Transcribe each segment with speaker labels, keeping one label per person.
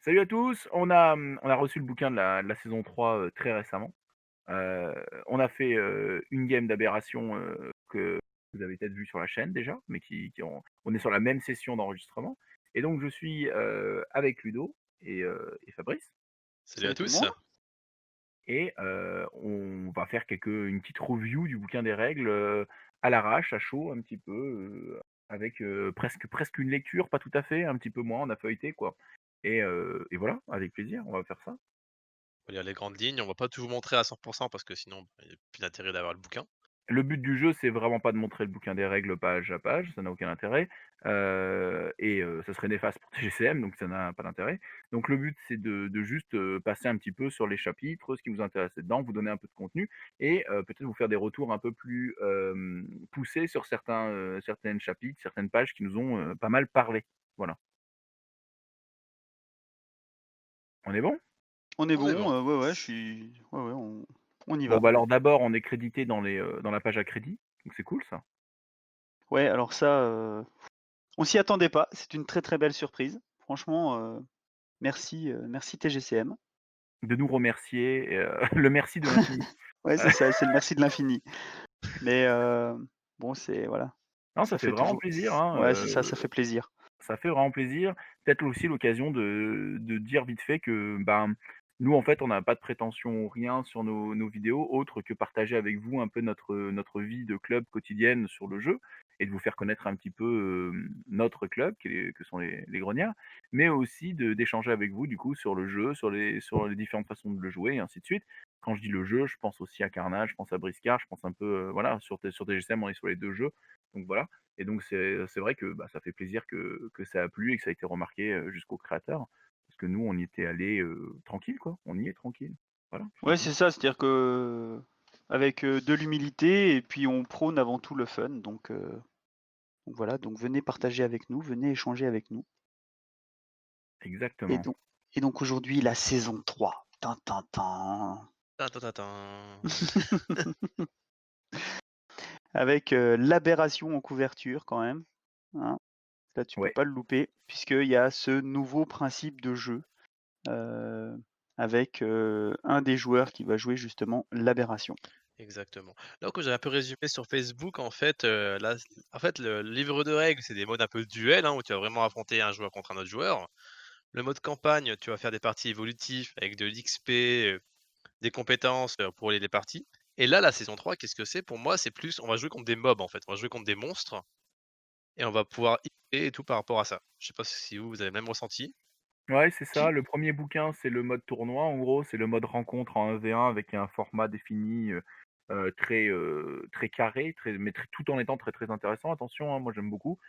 Speaker 1: Salut à tous, on a reçu le bouquin de la saison 3 très récemment. Heu, on a fait, une game d'Aberration, que vous avez peut-être vu sur la chaîne déjà, mais on est sur la même session d'enregistrement et donc je suis, avec Ludo et Fabrice
Speaker 2: Salut à
Speaker 3: Salut tout le
Speaker 2: tous.
Speaker 3: monde.
Speaker 1: et on va faire une petite review du bouquin des règles, à l'arrache, à chaud un petit peu, avec, presque une lecture, pas tout à fait, un petit peu moins, on a feuilleté quoi et voilà, avec plaisir, on va faire ça.
Speaker 2: On va lire les grandes lignes, on va pas tout vous montrer à 100 parce que sinon, il y a plus d'intérêt d'avoir le bouquin.
Speaker 1: Le but du jeu, c'est vraiment pas de montrer le bouquin des règles page à page, ça n'a aucun intérêt, ça serait néfaste pour TGCM, donc ça n'a pas d'intérêt. Donc le but, c'est de juste, passer un petit peu sur les chapitres, ce qui vous intéresse dedans, vous donner un peu de contenu et peut-être vous faire des retours un peu plus, poussés sur certaines chapitres, certaines pages qui nous ont, pas mal parlé. Voilà. On est bon?
Speaker 3: On est
Speaker 2: On est
Speaker 3: bon,
Speaker 2: bon.
Speaker 3: ouais, je suis ouais, on y
Speaker 1: Bon,
Speaker 3: va.
Speaker 1: bah, alors d'abord, on est crédité dans la page à crédit, donc c'est cool ça.
Speaker 3: Ouais, alors ça, on s'y attendait pas. C'est une très, très belle surprise. Franchement, merci TGCM.
Speaker 1: De nous remercier le merci de l'infini.
Speaker 3: Ouais, c'est ça, c'est le merci de l'infini. Mais, bon, c'est voilà,
Speaker 1: Non, ça
Speaker 3: ça
Speaker 1: fait
Speaker 3: fait
Speaker 1: vraiment
Speaker 3: toujours
Speaker 1: plaisir, hein,
Speaker 3: ouais, c'est ça, ça fait plaisir.
Speaker 1: ça fait vraiment plaisir. Peut-être aussi l'occasion de dire vite fait que, ben, nous, en fait, on n'a pas de prétention rien sur nos vidéos, autre que partager avec vous un peu notre vie de club quotidienne sur le jeu et de vous faire connaître un petit peu, notre club que sont les Grognards, mais aussi d'échanger avec vous, du coup, sur le jeu, sur les différentes façons de le jouer et ainsi de suite. Quand je dis le jeu, je pense aussi à Carnage, je pense à Briscard, je pense un peu, voilà, sur TGCM, on est sur les 2 jeux, donc voilà. Et donc c'est vrai que, bah, ça fait plaisir que ça a plu et que ça a été remarqué, jusqu'aux créateurs. Parce que nous, on y était allés, tranquille quoi, on y est tranquille. Voilà, tout
Speaker 3: Ouais,
Speaker 1: simplement.
Speaker 3: c'est ça, c'est-à-dire que avec, de l'humilité et puis on prône avant tout le fun donc voilà, donc venez partager avec nous, venez échanger avec nous et
Speaker 1: Exactement.
Speaker 3: donc aujourd'hui la saison 3. Tin tin tin.
Speaker 2: Tin tin tin tin.
Speaker 3: Avec, l'aberration en couverture quand même, hein. Là, tu peux
Speaker 1: Ouais,
Speaker 3: pas le louper puisqu'il y a ce nouveau principe de jeu, heu, avec, un des joueurs qui va jouer justement l'aberration.
Speaker 2: Exactement. Donc comme j'avais un peu résumé sur Facebook, en fait, là, en fait, le livre de règles, c'est des modes un peu duel, hein, où tu vas vraiment affronter un joueur contre un autre joueur. Le mode campagne, tu vas faire des parties évolutives avec de l'XP, des compétences, pour les parties. Et là, la saison 3, qu'est-ce que c'est? Pour moi, c'est plus on va jouer contre des mobs, en fait. On va jouer contre des monstres et on va pouvoir XP et tout par rapport à ça. Je sais pas si vous avez le même ressenti?
Speaker 1: ouais, c'est ça.
Speaker 3: Qui
Speaker 1: Le premier bouquin, c'est le mode tournoi, en gros, c'est le mode rencontre en 1v1 avec un format défini, très carré, tout en étant très, très intéressant. Attention, hein, moi j'aime beaucoup.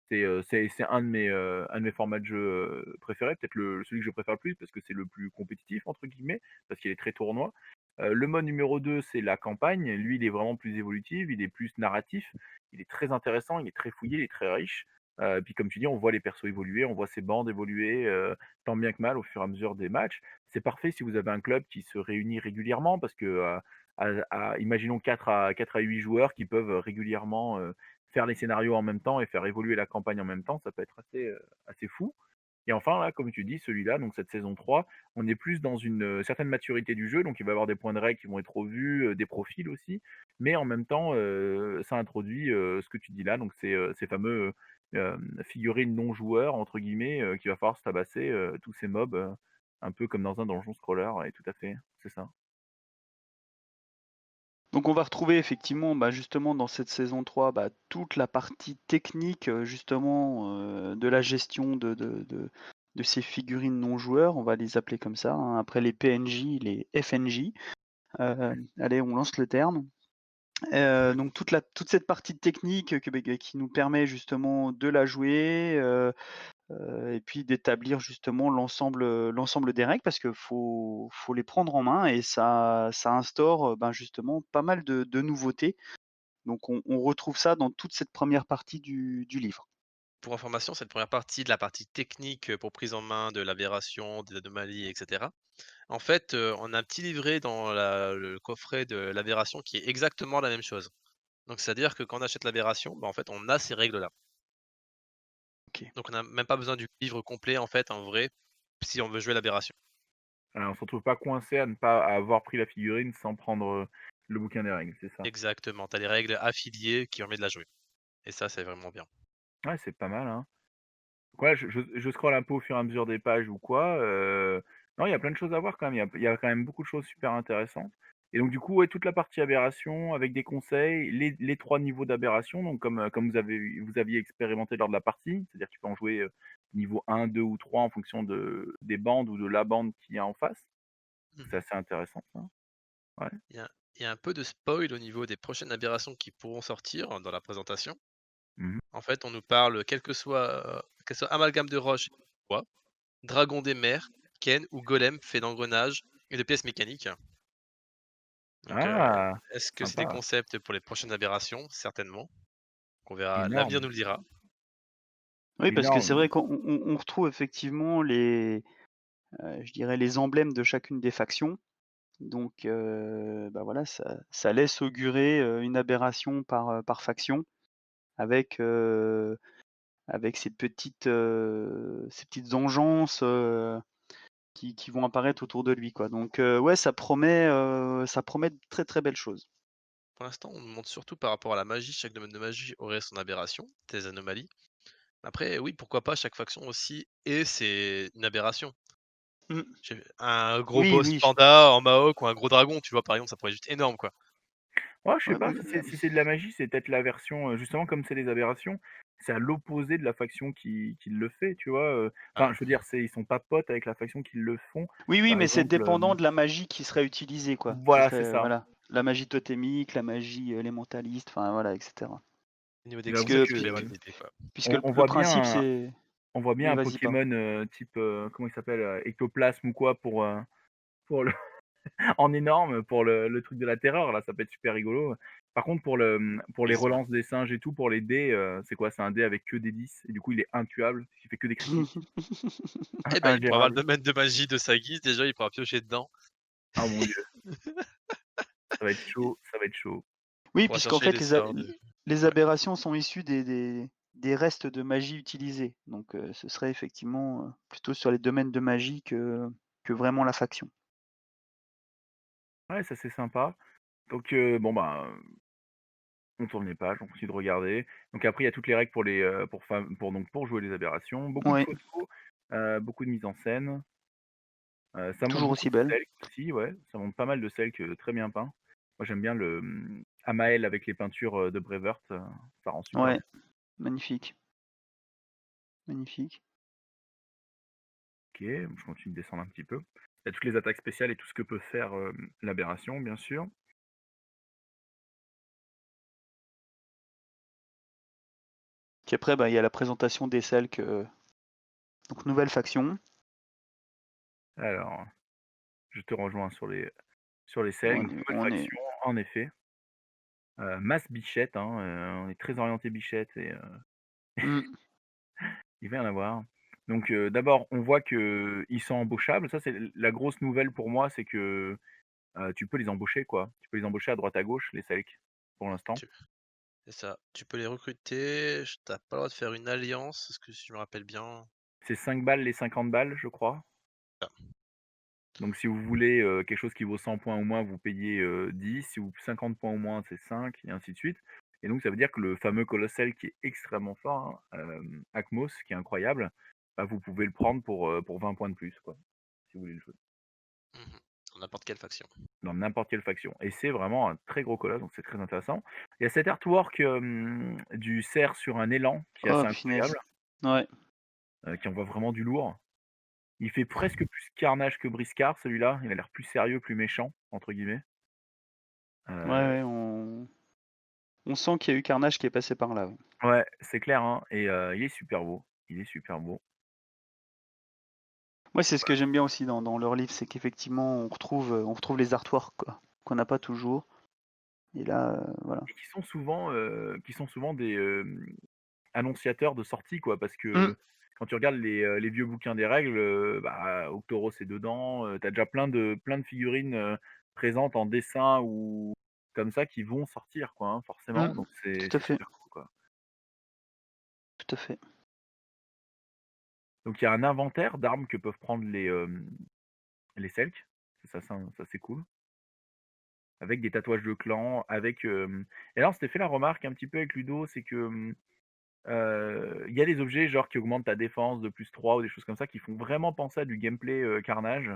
Speaker 1: C'est un de mes formats de jeu, préférés, peut-être celui que je préfère le plus parce que c'est le plus «compétitif» entre guillemets, parce qu'il est très tournoi. Le mode numéro 2, c'est la campagne. Lui, il est vraiment plus évolutif, il est plus narratif, il est très intéressant, il est très fouillé, il est très riche. Puis comme tu dis, on voit les persos évoluer, on voit ses bandes évoluer, tant bien que mal au fur et à mesure des matchs. C'est parfait si vous avez un club qui se réunit régulièrement parce que, imaginons 4 à 8 joueurs qui peuvent régulièrement, faire les scénarios en même temps et faire évoluer la campagne en même temps, ça peut être assez fou. Et enfin là, comme tu dis, celui-là, donc cette saison 3, on est plus dans une, certaine maturité du jeu, donc il va y avoir des points de règle qui vont être revus, des profils aussi, mais en même temps, ça introduit, ce que tu dis là, donc ces fameux, figurines «non joueurs» entre guillemets, qu'il va falloir se tabasser, tous ces mobs, un peu comme dans un donjon scroller et tout à fait, c'est ça.
Speaker 3: Donc on va retrouver effectivement, bah, justement dans cette saison 3, bah, toute la partie technique, justement, de la gestion de ces figurines non joueurs, on va les appeler comme ça, hein, après les PNJ, les FNJ. Allez, on lance le terme. Donc toute cette partie technique qui nous permet justement de la jouer, et puis d'établir justement l'ensemble des règles parce que faut les prendre en main et ça instaure, ben, justement pas mal de nouveautés. Donc on retrouve ça dans toute cette première partie du livre.
Speaker 2: Pour information, cette première partie de la partie technique, pour prise en main de l'aberration, des anomalies et cetera. En fait, on a un petit livret dans le coffret de l'aberration qui est exactement la même chose. Donc c'est-à-dire que quand on achète l'aberration, bah, en fait, on a ces règles-là.
Speaker 3: OK.
Speaker 2: Donc on n'a même pas besoin du livre complet, en fait, en vrai. si on veut jouer l'aberration.
Speaker 1: On se retrouve pas coincé à avoir pris la figurine sans prendre le bouquin des règles, c'est ça?
Speaker 2: Exactement, tu as les règles affiliées qui permettent de la jouer. Et ça, c'est vraiment bien.
Speaker 1: Ouais, c'est pas mal, hein. Ouais, je scrolle un peu au fur et à mesure des pages ou quoi. Non, il y a plein de choses à voir quand même. Il y a quand même beaucoup de choses super intéressantes. Et donc, du coup, ouais, toute la partie aberration avec des conseils, les 3 niveaux d'aberration, donc comme vous aviez expérimenté lors de la partie, c'est-à-dire que tu peux en jouer niveau 1, 2 ou 3 en fonction des bandes ou de la bande qu'il y a en face. C'est
Speaker 2: Mmh.
Speaker 1: assez intéressant, ça. Ouais.
Speaker 2: Il y a un peu de spoil au niveau des prochaines aberrations qui pourront sortir dans la présentation.
Speaker 1: Mhm.
Speaker 2: En fait, on nous parle, quel soit amalgame de roche, bois, dragon des mers, ken ou golem fait d'engrenages et de pièces mécaniques. Donc,
Speaker 1: Ah,
Speaker 2: est-ce que c'est des
Speaker 1: sympa.
Speaker 2: concepts pour les prochaines aberrations? Certainement. On verra, l'avenir
Speaker 1: Énorme.
Speaker 2: nous le dira.
Speaker 3: Oui, parce que c'est
Speaker 1: Énorme.
Speaker 3: vrai qu'on retrouve effectivement je dirais les emblèmes de chacune des factions. Donc, bah voilà, ça laisse augurer une aberration par faction avec, avec ces petites engences qui vont apparaître autour de lui, quoi. Donc, ouais, ça promet de très très belles choses.
Speaker 2: Pour l'instant, on nous montre surtout par rapport à la magie. Chaque domaine de magie aurait son aberration, des anomalies. Après, oui, pourquoi pas, chaque faction aussi, et c'est une aberration.
Speaker 3: Mm.
Speaker 2: Un gros
Speaker 3: Oui,
Speaker 2: boss
Speaker 3: oui,
Speaker 2: panda en Maok ou un gros dragon, tu vois, par exemple, ça pourrait être juste énorme, quoi.
Speaker 1: Ouais, je sais
Speaker 3: ouais,
Speaker 1: pas, si c'est de la magie, c'est peut-être la version, justement comme c'est des aberrations, c'est à l'opposé de la faction qui le fait, tu vois?
Speaker 2: Ah,
Speaker 1: Enfin, je veux dire, ils sont pas potes avec la faction qui le font.
Speaker 3: oui, oui,
Speaker 1: Par
Speaker 3: mais c'est
Speaker 1: exemple,
Speaker 3: dépendant de la magie qui serait utilisée, quoi. Ce
Speaker 1: voilà, c'est
Speaker 3: serait,
Speaker 1: ça.
Speaker 3: voilà, la magie totémique, la magie élémentaliste, enfin voilà, etc.
Speaker 2: au niveau
Speaker 1: Et
Speaker 2: des
Speaker 1: j'avoue
Speaker 3: Puisque,
Speaker 2: concepts,
Speaker 1: que,
Speaker 2: c'est pas une idée, quoi.
Speaker 3: puisque
Speaker 1: on
Speaker 3: le
Speaker 1: voit
Speaker 3: principe,
Speaker 1: bien
Speaker 3: c'est...
Speaker 1: on voit bien
Speaker 3: Oui,
Speaker 1: un
Speaker 3: vas-y, pardon.
Speaker 1: Pokémon, type, comment il s'appelle? Ectoplasme ou quoi pour le en énorme pour le truc de la terreur là, ça peut être super rigolo. Par contre pour
Speaker 2: Oui,
Speaker 1: les
Speaker 2: c'est vrai.
Speaker 1: relances des singes et tout, pour les dés, c'est quoi? C'est un dé avec que des 10 et du coup il est intuable, il fait que des critiques.
Speaker 2: Eh ben, il pourra avoir le
Speaker 1: Ingérable.
Speaker 2: domaine de magie de sa guise, déjà, il pourra piocher dedans.
Speaker 1: Ah mon Dieu, ça va être chaud, ça va être chaud.
Speaker 2: On
Speaker 3: Oui,
Speaker 2: pourra
Speaker 3: puisqu'en
Speaker 2: chercher
Speaker 3: fait,
Speaker 2: les sorts de
Speaker 3: les
Speaker 2: ouais.
Speaker 3: aberrations sont issues des restes de magie utilisés. Donc, ce serait effectivement plutôt sur les domaines de magie que vraiment la faction.
Speaker 1: Ouais, ça c'est sympa. Donc bon bah, on tourne les pages, on continue de regarder. Donc après il y a toutes les règles pour jouer les aberrations. Beaucoup de
Speaker 3: Ouais,
Speaker 1: photos, beaucoup de mise en scène. Ça montre
Speaker 3: toujours
Speaker 1: beaucoup
Speaker 3: aussi
Speaker 1: de
Speaker 3: belle.
Speaker 1: Selk aussi, ouais, ça montre pas mal de Selk, très bien peint. Moi j'aime bien Amael avec les peintures, de Brevert, ça rend super
Speaker 3: Ouais,
Speaker 1: bien.
Speaker 3: magnifique, magnifique.
Speaker 1: OK, je continue de descendre un petit peu. Il y a toutes les attaques spéciales et tout ce que peut faire, l'aberration, bien sûr.
Speaker 3: Puis après, bah, il y a la présentation des Selk, donc nouvelle faction.
Speaker 1: Alors, je te rejoins sur les Selk,
Speaker 3: On
Speaker 1: donc
Speaker 3: est,
Speaker 1: nouvelle
Speaker 3: on est...
Speaker 1: faction, en effet. Masse Bichette, hein, on est très orienté Bichette et
Speaker 3: Hmm.
Speaker 1: il va y en avoir. Donc d'abord, on voit qu'ils sont embauchables. Ça, c'est la grosse nouvelle pour moi, c'est que tu peux les embaucher, quoi. Tu peux les embaucher à droite à gauche, les Selk, pour l'instant.
Speaker 2: Tu C'est ça. Tu peux les recruter, tu pas le droit de faire une alliance, est-ce que si je me rappelle bien?
Speaker 1: C'est 5 balles les 50 balles, je crois.
Speaker 2: Ah,
Speaker 1: Donc si vous voulez, quelque chose qui vaut 100 points ou moins, vous payez, 10. Si vous 50 points ou moins, c'est 5 et ainsi de suite. Et donc ça veut dire que le fameux Colossal qui est extrêmement fort, hein, Akmos, qui est incroyable, bah, vous pouvez le prendre pour 20 points de plus, quoi, si vous voulez le jouer,
Speaker 2: mmh Dans n'importe quelle faction.
Speaker 1: dans n'importe quelle faction. Et c'est vraiment un très gros colosse, donc c'est très intéressant. Il y a cet artwork, du cerf sur un élan qui est
Speaker 3: Oh,
Speaker 1: assez
Speaker 3: punaise.
Speaker 1: incroyable,
Speaker 3: Ouais.
Speaker 1: qui envoie vraiment du lourd. Il fait presque plus carnage que Briscard, celui-là. Il a l'air plus sérieux, plus «méchant» entre guillemets.
Speaker 3: Ouais,
Speaker 1: Heu,
Speaker 3: ouais, on sent qu'il y a eu Carnage qui est passé par là. Ouais.
Speaker 1: ouais, c'est clair, hein, et il est super beau. Il est super beau.
Speaker 3: Moi, c'est ce que j'aime bien aussi dans leurs livres, c'est qu'effectivement, on retrouve les artworks, quoi, qu'on n'a pas toujours. Et là, voilà.
Speaker 1: Et qui sont souvent des, annonciateurs de sorties, quoi. Parce
Speaker 3: Mm,
Speaker 1: que quand tu regardes les vieux bouquins des règles, bah, Octoros est dedans, tu déjà plein de figurines, présentes en dessin ou comme ça qui vont sortir, quoi, hein, forcément.
Speaker 3: mm,
Speaker 1: Donc c'est
Speaker 3: tout à
Speaker 1: c'est
Speaker 3: fait,
Speaker 1: super cool, quoi.
Speaker 3: tout à fait.
Speaker 1: Donc il y a un inventaire d'armes que peuvent prendre les Selks. Ça c'est cool. Avec des tatouages de clan, et là on s'était fait la remarque un petit peu avec Ludo, c'est que, il y a des objets genre qui augmentent ta défense de +3 ou des choses comme ça qui font vraiment penser à du gameplay, Carnage.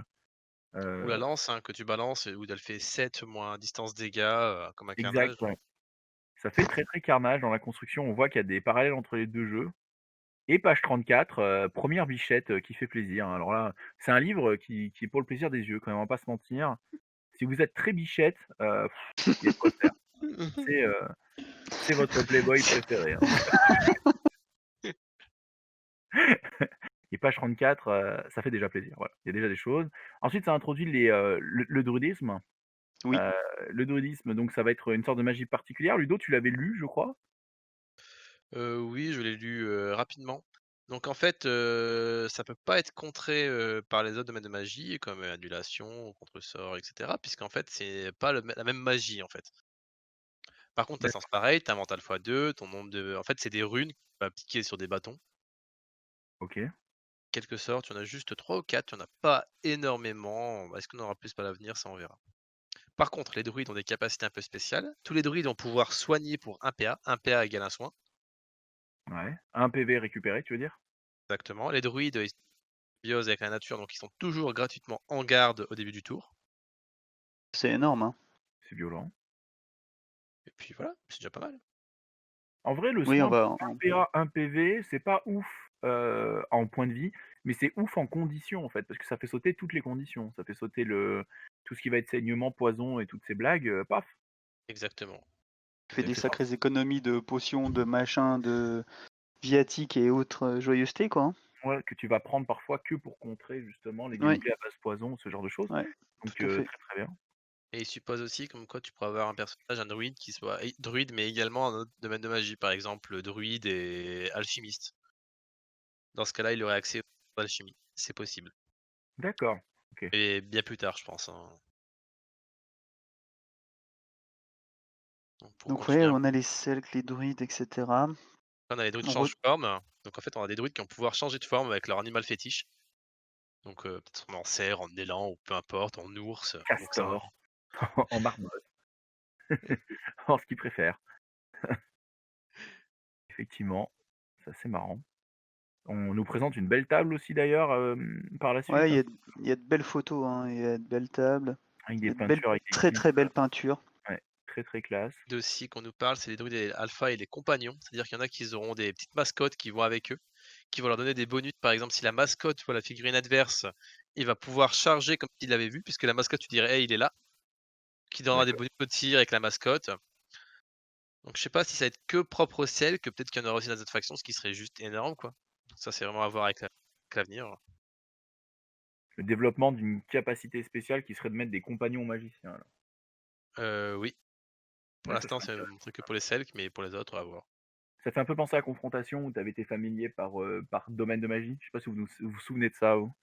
Speaker 2: Ou
Speaker 1: Heu,
Speaker 2: la lance, hein, que tu balances et où elle fait 7 moins distance dégâts, comme un
Speaker 1: exact,
Speaker 2: carnage.
Speaker 1: ouais. Ça fait très, très Carnage dans la construction. On voit qu'il y a des parallèles entre les 2 jeux. Et page 34, 1re bichette, qui fait plaisir, hein. Alors là, c'est un livre, qui est pour le plaisir des yeux quand même, on va pas se mentir. Si vous êtes très bichette, il y a de quoi faire. C'est, heu, c'est votre playboy préféré, hein. Et page 34, ça fait déjà plaisir, voilà. Il y a déjà des choses. Ensuite, ça introduit le druidisme.
Speaker 3: Oui,
Speaker 1: Heu, le druidisme, donc ça va être une sorte de magie particulière. Ludo, tu l'avais lu, je crois?
Speaker 2: Oui, je l'ai lu, rapidement. Donc en fait, ça peut pas être contré, par les autres domaines de magie comme, annulation, contre-sort et cetera, puisqu'en fait, c'est pas la même magie, en fait. Par contre, ta sens
Speaker 1: D'accord,
Speaker 2: pareil, ta mental x2, ton nombre de en fait, c'est des runes que tu vas appliquer sur des bâtons.
Speaker 1: OK.
Speaker 2: Quelque sorte, il y en a juste 3 ou 4, il y en a pas énormément. Est-ce qu'on aura plus par l'avenir? Ça, on verra. Par contre, les druides ont des capacités un peu spéciales. Tous les druides vont pouvoir soigner pour 1 PA. 1 PA égale 1 soin.
Speaker 1: Ouais. 1 PV récupéré, tu veux dire?
Speaker 2: Exactement. Les druides, ils symbiosent avec la nature, donc ils sont toujours gratuitement en garde au début du tour.
Speaker 3: c'est énorme, hein.
Speaker 1: C'est violent.
Speaker 2: Et puis voilà, c'est déjà pas mal.
Speaker 1: En vrai, le
Speaker 3: Oui, on
Speaker 1: soin
Speaker 3: va.
Speaker 1: 1 PA, 1 PV, c'est pas ouf, en points de vie, mais c'est ouf en conditions, en fait, parce que ça fait sauter toutes les conditions. Ça fait sauter tout ce qui va être saignement, poison et toutes ces blagues, paf!
Speaker 2: Exactement,
Speaker 3: Fait des
Speaker 2: exactement.
Speaker 3: sacrées économies de potions, de machins, de viatiques et autres joyeusetés, quoi, hein.
Speaker 1: Ouais, que tu vas prendre parfois que pour contrer justement les
Speaker 3: Oui,
Speaker 1: gameplays à base poison, ce genre de choses.
Speaker 3: ouais,
Speaker 1: Donc
Speaker 3: tout à fait.
Speaker 1: très, très bien.
Speaker 2: Et il suppose aussi comme quoi tu pourrais avoir un personnage, un druide qui soit druide, mais également un autre domaine de magie, par exemple, druide et alchimiste. Dans ce cas-là, il aurait accès à l'alchimie. C'est possible.
Speaker 1: D'accord, OK.
Speaker 2: Et bien plus tard, je pense, hein. Donc pour
Speaker 3: Donc ouais,
Speaker 2: continuer un
Speaker 3: on a les selks, les druides, etc.
Speaker 2: on a les druides
Speaker 3: On re-
Speaker 2: change forme. Donc en fait, on a des druides qui vont pouvoir changer de forme avec leur animal fétiche. Donc peut-être en cerf, en élan ou peu importe, en ours. Donc ça
Speaker 1: Castor, en marmotte, en ce qu'il préfère. Effectivement, c'est assez marrant. On nous présente une belle table aussi d'ailleurs, par la
Speaker 3: Ouais,
Speaker 1: suite, hein,
Speaker 3: il y a de belles photos, hein, il y a de belles tables,
Speaker 1: avec
Speaker 3: il y
Speaker 1: des
Speaker 3: a de belles,
Speaker 1: peintures avec des
Speaker 3: très
Speaker 1: glyphes,
Speaker 3: très belles peintures.
Speaker 1: ouais, très, très classe.
Speaker 2: aussi qu'on nous parle, c'est les druides alpha et les compagnons. C'est-à-dire qu'il y en a qui auront des petites mascottes qui vont avec eux, qui vont leur donner des bonus. Par exemple, si la mascotte ou la figurine adverse, il va pouvoir charger comme s'il l'avait vu, puisque la mascotte, tu dirais, hey, il est là, qui donnera des
Speaker 1: D'accord.
Speaker 2: bonus de tir avec la mascotte. Donc je sais pas si ça va être que propre au sel, que peut-être qu'il y en aura aussi dans les autres factions, ce qui serait juste énorme, quoi. Ça, c'est vraiment à voir avec avec l'avenir.
Speaker 1: Le développement d'une capacité spéciale qui serait de mettre des compagnons magiciens alors.
Speaker 2: Oui, pour
Speaker 1: Ouais, ça
Speaker 2: l'instant,
Speaker 1: serait
Speaker 2: c'est
Speaker 1: intéressant
Speaker 2: montré que
Speaker 1: ça.
Speaker 2: pour les Selk, mais pour les autres, à voir.
Speaker 1: Ça fait un peu penser à Confrontation où tu avais été familier par domaine de magie. Je sais pas si vous vous souvenez de ça, vous?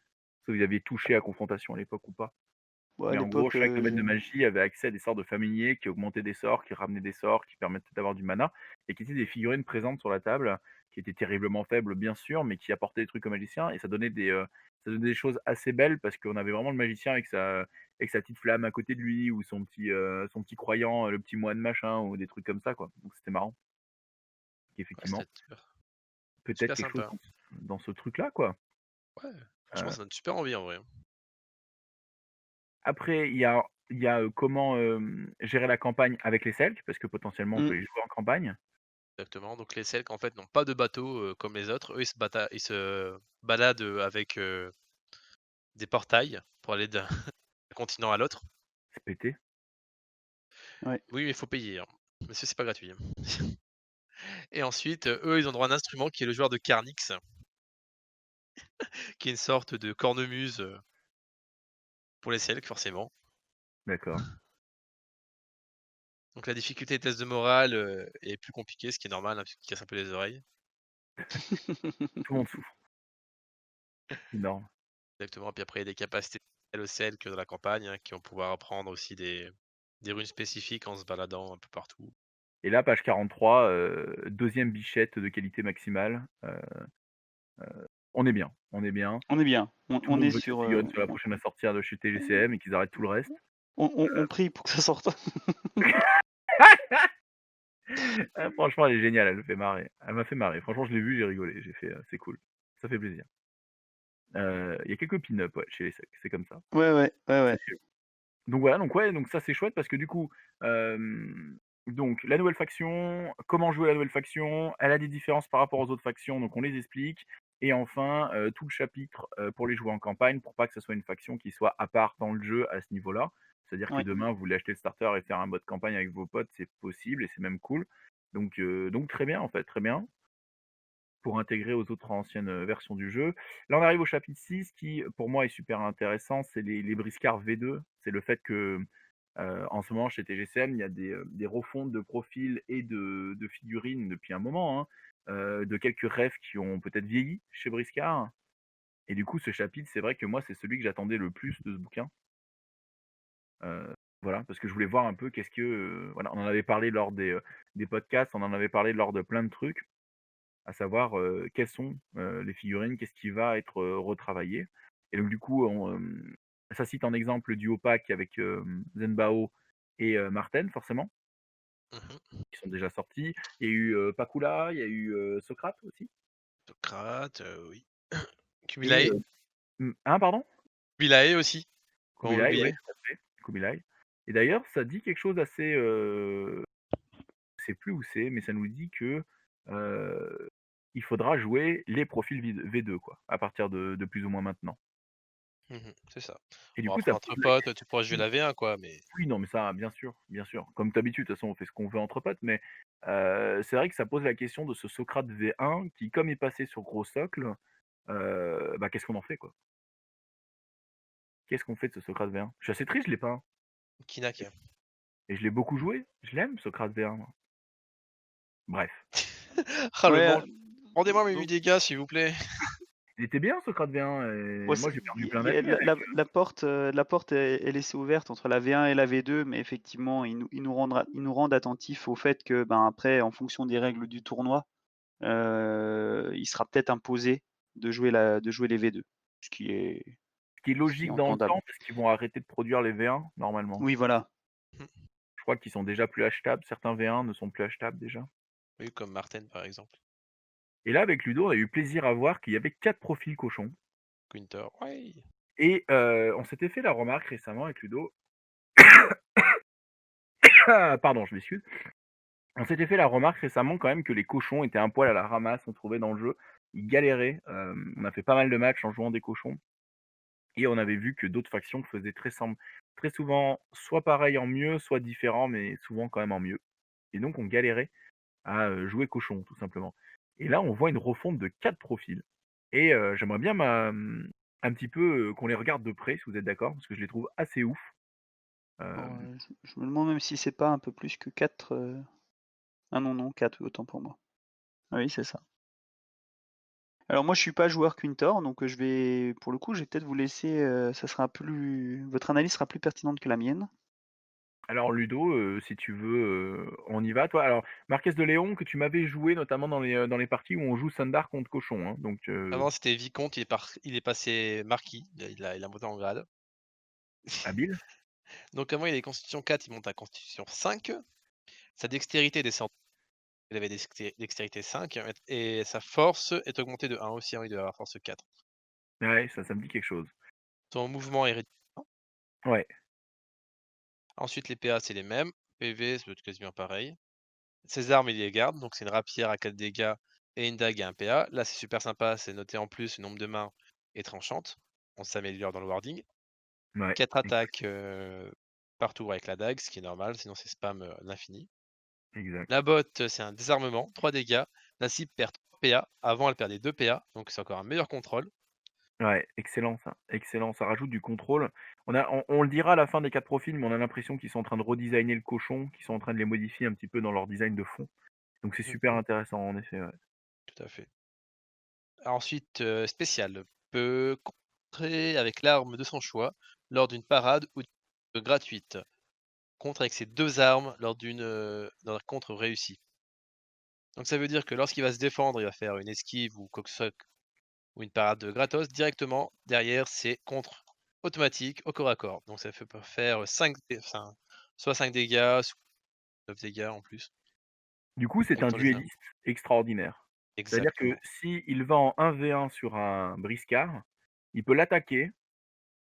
Speaker 1: Si vous aviez touché à Confrontation à l'époque ou pas?
Speaker 3: Ouais, à
Speaker 1: Mais en gros,
Speaker 3: l'époque,
Speaker 1: chaque domaine de magie avait accès à des sorts de familiers qui augmentaient des sorts, qui ramenaient des sorts, qui permettaient d'avoir du mana, et qui étaient des figurines présentes sur la table, qui étaient terriblement faibles bien sûr, mais qui apportaient des trucs aux magiciens, et ça donnait des choses assez belles parce qu'on avait vraiment le magicien avec sa petite flamme à côté de lui, ou son petit croyant, le petit moine machin, ou des trucs comme ça, quoi. Donc c'était marrant.
Speaker 2: Ouais, c'était
Speaker 1: Effectivement,
Speaker 2: super,
Speaker 1: peut-être
Speaker 2: super
Speaker 1: quelque chose
Speaker 2: sympa.
Speaker 1: dans ce truc-là, quoi.
Speaker 2: Ouais, franchement,
Speaker 1: Heu,
Speaker 2: ça donne super envie en vrai, hein.
Speaker 1: Après il y a, comment, gérer la campagne avec les Selks, parce que potentiellement on
Speaker 3: mm,
Speaker 1: peut y jouer en campagne.
Speaker 2: Exactement. Donc les Selk, en fait, n'ont pas de bateau comme les autres. Eux, ils se baladent avec des portails pour aller d'un continent à l'autre.
Speaker 1: C'est pété.
Speaker 3: ouais.
Speaker 2: Oui, mais il faut payer, hein. Monsieur, c'est pas gratuit, hein. Et ensuite, eux, ils ont droit à un instrument qui est le joueur de Carnyx, qui est une sorte de cornemuse pour les Selk, forcément.
Speaker 1: D'accord.
Speaker 2: Donc la difficulté des tests de morale est plus compliquée, ce qui est normal, hein, puisqu'il casse un peu les oreilles.
Speaker 1: Tout le monde souffre. Énorme.
Speaker 2: Exactement. Puis après, il y a des capacités au Selk dans la campagne, hein, qui vont pouvoir apprendre aussi des runes spécifiques en se baladant un peu partout.
Speaker 1: Et là, page 43, 2e bichette de qualité maximale, On est bien, on est bien.
Speaker 3: On est bien.
Speaker 1: Tout le
Speaker 3: On
Speaker 1: monde
Speaker 3: est
Speaker 1: veut que
Speaker 3: sur.
Speaker 1: Figurine soit la prochaine à sortir de chez TGCM et qu'ils arrêtent tout le reste.
Speaker 3: On prie pour que ça sorte.
Speaker 1: Franchement, elle est géniale, elle me fait marrer. Elle m'a fait marrer. Franchement, je l'ai vue, j'ai rigolé. J'ai fait, c'est cool. Ça fait plaisir. Il y a quelques pin-up, ouais, chez les secs, c'est comme ça.
Speaker 3: Ouais, ouais, ouais, ouais.
Speaker 1: Donc voilà, donc ouais, donc ça c'est chouette parce que du coup, donc la nouvelle faction, comment jouer la nouvelle faction, elle a des différences par rapport aux autres factions, donc on les explique. Et enfin, tout le chapitre pour les jouer en campagne, pour pas que ce soit une faction qui soit à part dans le jeu à ce niveau-là. C'est-à-dire que
Speaker 3: Ouais.
Speaker 1: demain, vous voulez acheter le starter et faire un mode campagne avec vos potes, c'est possible et c'est même cool. Donc très bien en fait, très bien pour intégrer aux autres anciennes versions du jeu. Là, on arrive au chapitre 6 qui, pour moi, est super intéressant. C'est les briscards V2. C'est le fait que, en ce moment, chez TGCM, il y a des refontes de profils et de figurines depuis un moment, hein, de quelques rêves qui ont peut-être vieilli chez Briscard. Et du coup, ce chapitre, c'est vrai que moi, c'est celui que j'attendais le plus de ce bouquin. Voilà, parce que je voulais voir un peu qu'est-ce que. Voilà, on en avait parlé lors des podcasts, on en avait parlé lors de plein de trucs à savoir quelles sont les figurines, qu'est-ce qui va être retravaillé. Et donc du coup, ça cite en exemple le duo pack avec Zenbao et Marten, forcément,
Speaker 2: Mmh.
Speaker 1: qui sont déjà sortis. Il y a eu Pakula, il y a eu Socrate aussi.
Speaker 2: Socrate, oui.
Speaker 1: Et
Speaker 2: Kubilae.
Speaker 1: pardon?
Speaker 2: Kubilae aussi, comment
Speaker 1: Kubilai,
Speaker 2: l'oublier?
Speaker 1: ouais, tout à fait. Kubilai. Et d'ailleurs, ça dit quelque chose assez, je sais plus où c'est, mais ça nous dit que il faudra jouer les profils V2 quoi, à partir de plus ou moins maintenant.
Speaker 2: C'est ça.
Speaker 1: Et du
Speaker 2: Bon
Speaker 1: coup,
Speaker 2: après
Speaker 1: ça
Speaker 2: entre
Speaker 1: pose la
Speaker 2: potes, tu pourras jouer
Speaker 1: question.
Speaker 2: la V1 quoi, mais
Speaker 1: Oui, non, mais ça, bien sûr, bien sûr. Comme d'habitude, de toute façon, on fait ce qu'on veut entre potes, mais c'est vrai que ça pose la question de ce Socrate V1 qui, comme est passé sur gros socle, bah, qu'est-ce qu'on en fait, quoi? Qu'est-ce qu'on fait de ce Socrate V1? Je suis assez triste, je l'ai pas, hein,
Speaker 2: Kinak.
Speaker 1: et je l'ai beaucoup joué. Je l'aime, Socrate V1, moi. Bref.
Speaker 2: Ah le
Speaker 3: Ouais,
Speaker 2: manque. Rendez-moi mes 8
Speaker 3: donc,
Speaker 2: dégâts s'il vous plaît.
Speaker 1: Il était bien, Socrate V1,
Speaker 3: ouais,
Speaker 1: et moi, j'ai perdu plein d'amis avec.
Speaker 3: la porte est laissée ouverte entre la V1 et la V2, mais effectivement, ils nous rendent attentifs au fait que, ben, après, en fonction des règles du tournoi, il sera peut-être imposé de jouer les V2, ce qui est
Speaker 1: Ce qui est
Speaker 3: ce qui est
Speaker 1: logique dans le
Speaker 3: entendable.
Speaker 1: temps, parce qu'ils vont arrêter de produire les V1, normalement.
Speaker 3: Oui, voilà.
Speaker 1: Je crois qu'ils sont déjà plus achetables. Certains V1 ne sont plus achetables déjà.
Speaker 2: Oui, comme Martin par exemple.
Speaker 1: Et là, avec Ludo, on a eu plaisir à voir qu'il y avait 4 profils cochons.
Speaker 2: Quinter, ouais.
Speaker 1: Et on s'était fait la remarque récemment avec Ludo. Pardon, je m'excuse. On s'était fait la remarque récemment quand même que les cochons étaient un poil à la ramasse, on trouvait dans le jeu. Ils galéraient. On a fait pas mal de matchs en jouant des cochons. Et on avait vu que d'autres factions faisaient très souvent soit pareil en mieux, soit différent, mais souvent quand même en mieux. Et donc on galérait à jouer cochon, tout simplement. Et là, on voit une refonte de 4 profils. Et j'aimerais bien un petit peu qu'on les regarde de près, si vous êtes d'accord, parce que je les trouve assez ouf.
Speaker 3: Alors,
Speaker 1: Euh,
Speaker 3: je me demande même si c'est pas un peu plus que 4. Ah non, non, 4, autant pour moi. Ah oui, c'est ça. Alors moi, je suis pas joueur Quintor, donc je vais, pour le coup, je vais peut-être vous laisser, votre analyse sera plus pertinente que la mienne.
Speaker 1: Alors Ludo, si tu veux, on y va. Toi, alors Marquès de Léon, que tu m'avais joué notamment dans les parties où on joue Sundar contre Cochon, hein, donc
Speaker 2: Avant c'était vicomte, il est passé marquis, il a monté en grade.
Speaker 1: habile.
Speaker 2: Donc avant il avait constitution 4, il monte à constitution 5. Sa dextérité descend, il avait dextérité 5 et sa force est augmentée de 1 aussi, hein, il doit avoir force 4.
Speaker 1: Ouais, ça me dit quelque chose.
Speaker 2: Son mouvement est réduit.
Speaker 1: Ouais,
Speaker 2: Ensuite les PA c'est les mêmes, PV c'est quasiment pareil. Ses armes il les garde, donc c'est une rapière à 4 dégâts et une dague et un PA. Là c'est super sympa, c'est noté en plus le nombre de mains et tranchante. On s'améliore dans le wording.
Speaker 1: ouais,
Speaker 2: 4 attaques par tour avec la dague, ce qui est normal, sinon c'est spam l'infini.
Speaker 1: exact.
Speaker 2: La botte, c'est un désarmement, 3 dégâts. La cible perd 3 PA. Avant, elle perdait 2 PA, donc c'est encore un meilleur contrôle.
Speaker 1: Ouais, excellent ça, excellent. Ça rajoute du contrôle. On le dira à la fin des 4 profils, mais on a l'impression qu'ils sont en train de redesigner le cochon, qu'ils sont en train de les modifier un petit peu dans leur design de fond. Donc c'est super intéressant en effet. Ouais.
Speaker 2: Tout à fait. Ensuite, spécial. Peut contrer avec l'arme de son choix lors d'une parade ou gratuite. Contre avec ses 2 armes lors d'un contre réussi. Donc ça veut dire que lorsqu'il va se défendre, il va faire une esquive ou quoi que ce soit ou une parade gratos, directement derrière, c'est contre automatique au corps à corps. Donc ça peut faire 5 enfin, soit 5 dégâts, soit 9 dégâts en plus,
Speaker 1: Du coup,
Speaker 2: en
Speaker 1: c'est un
Speaker 2: mettant les armes.
Speaker 1: duelliste extraordinaire. C'est-à-dire que
Speaker 2: Exactement.
Speaker 1: s'il va en 1v1 sur un briscard, il peut l'attaquer,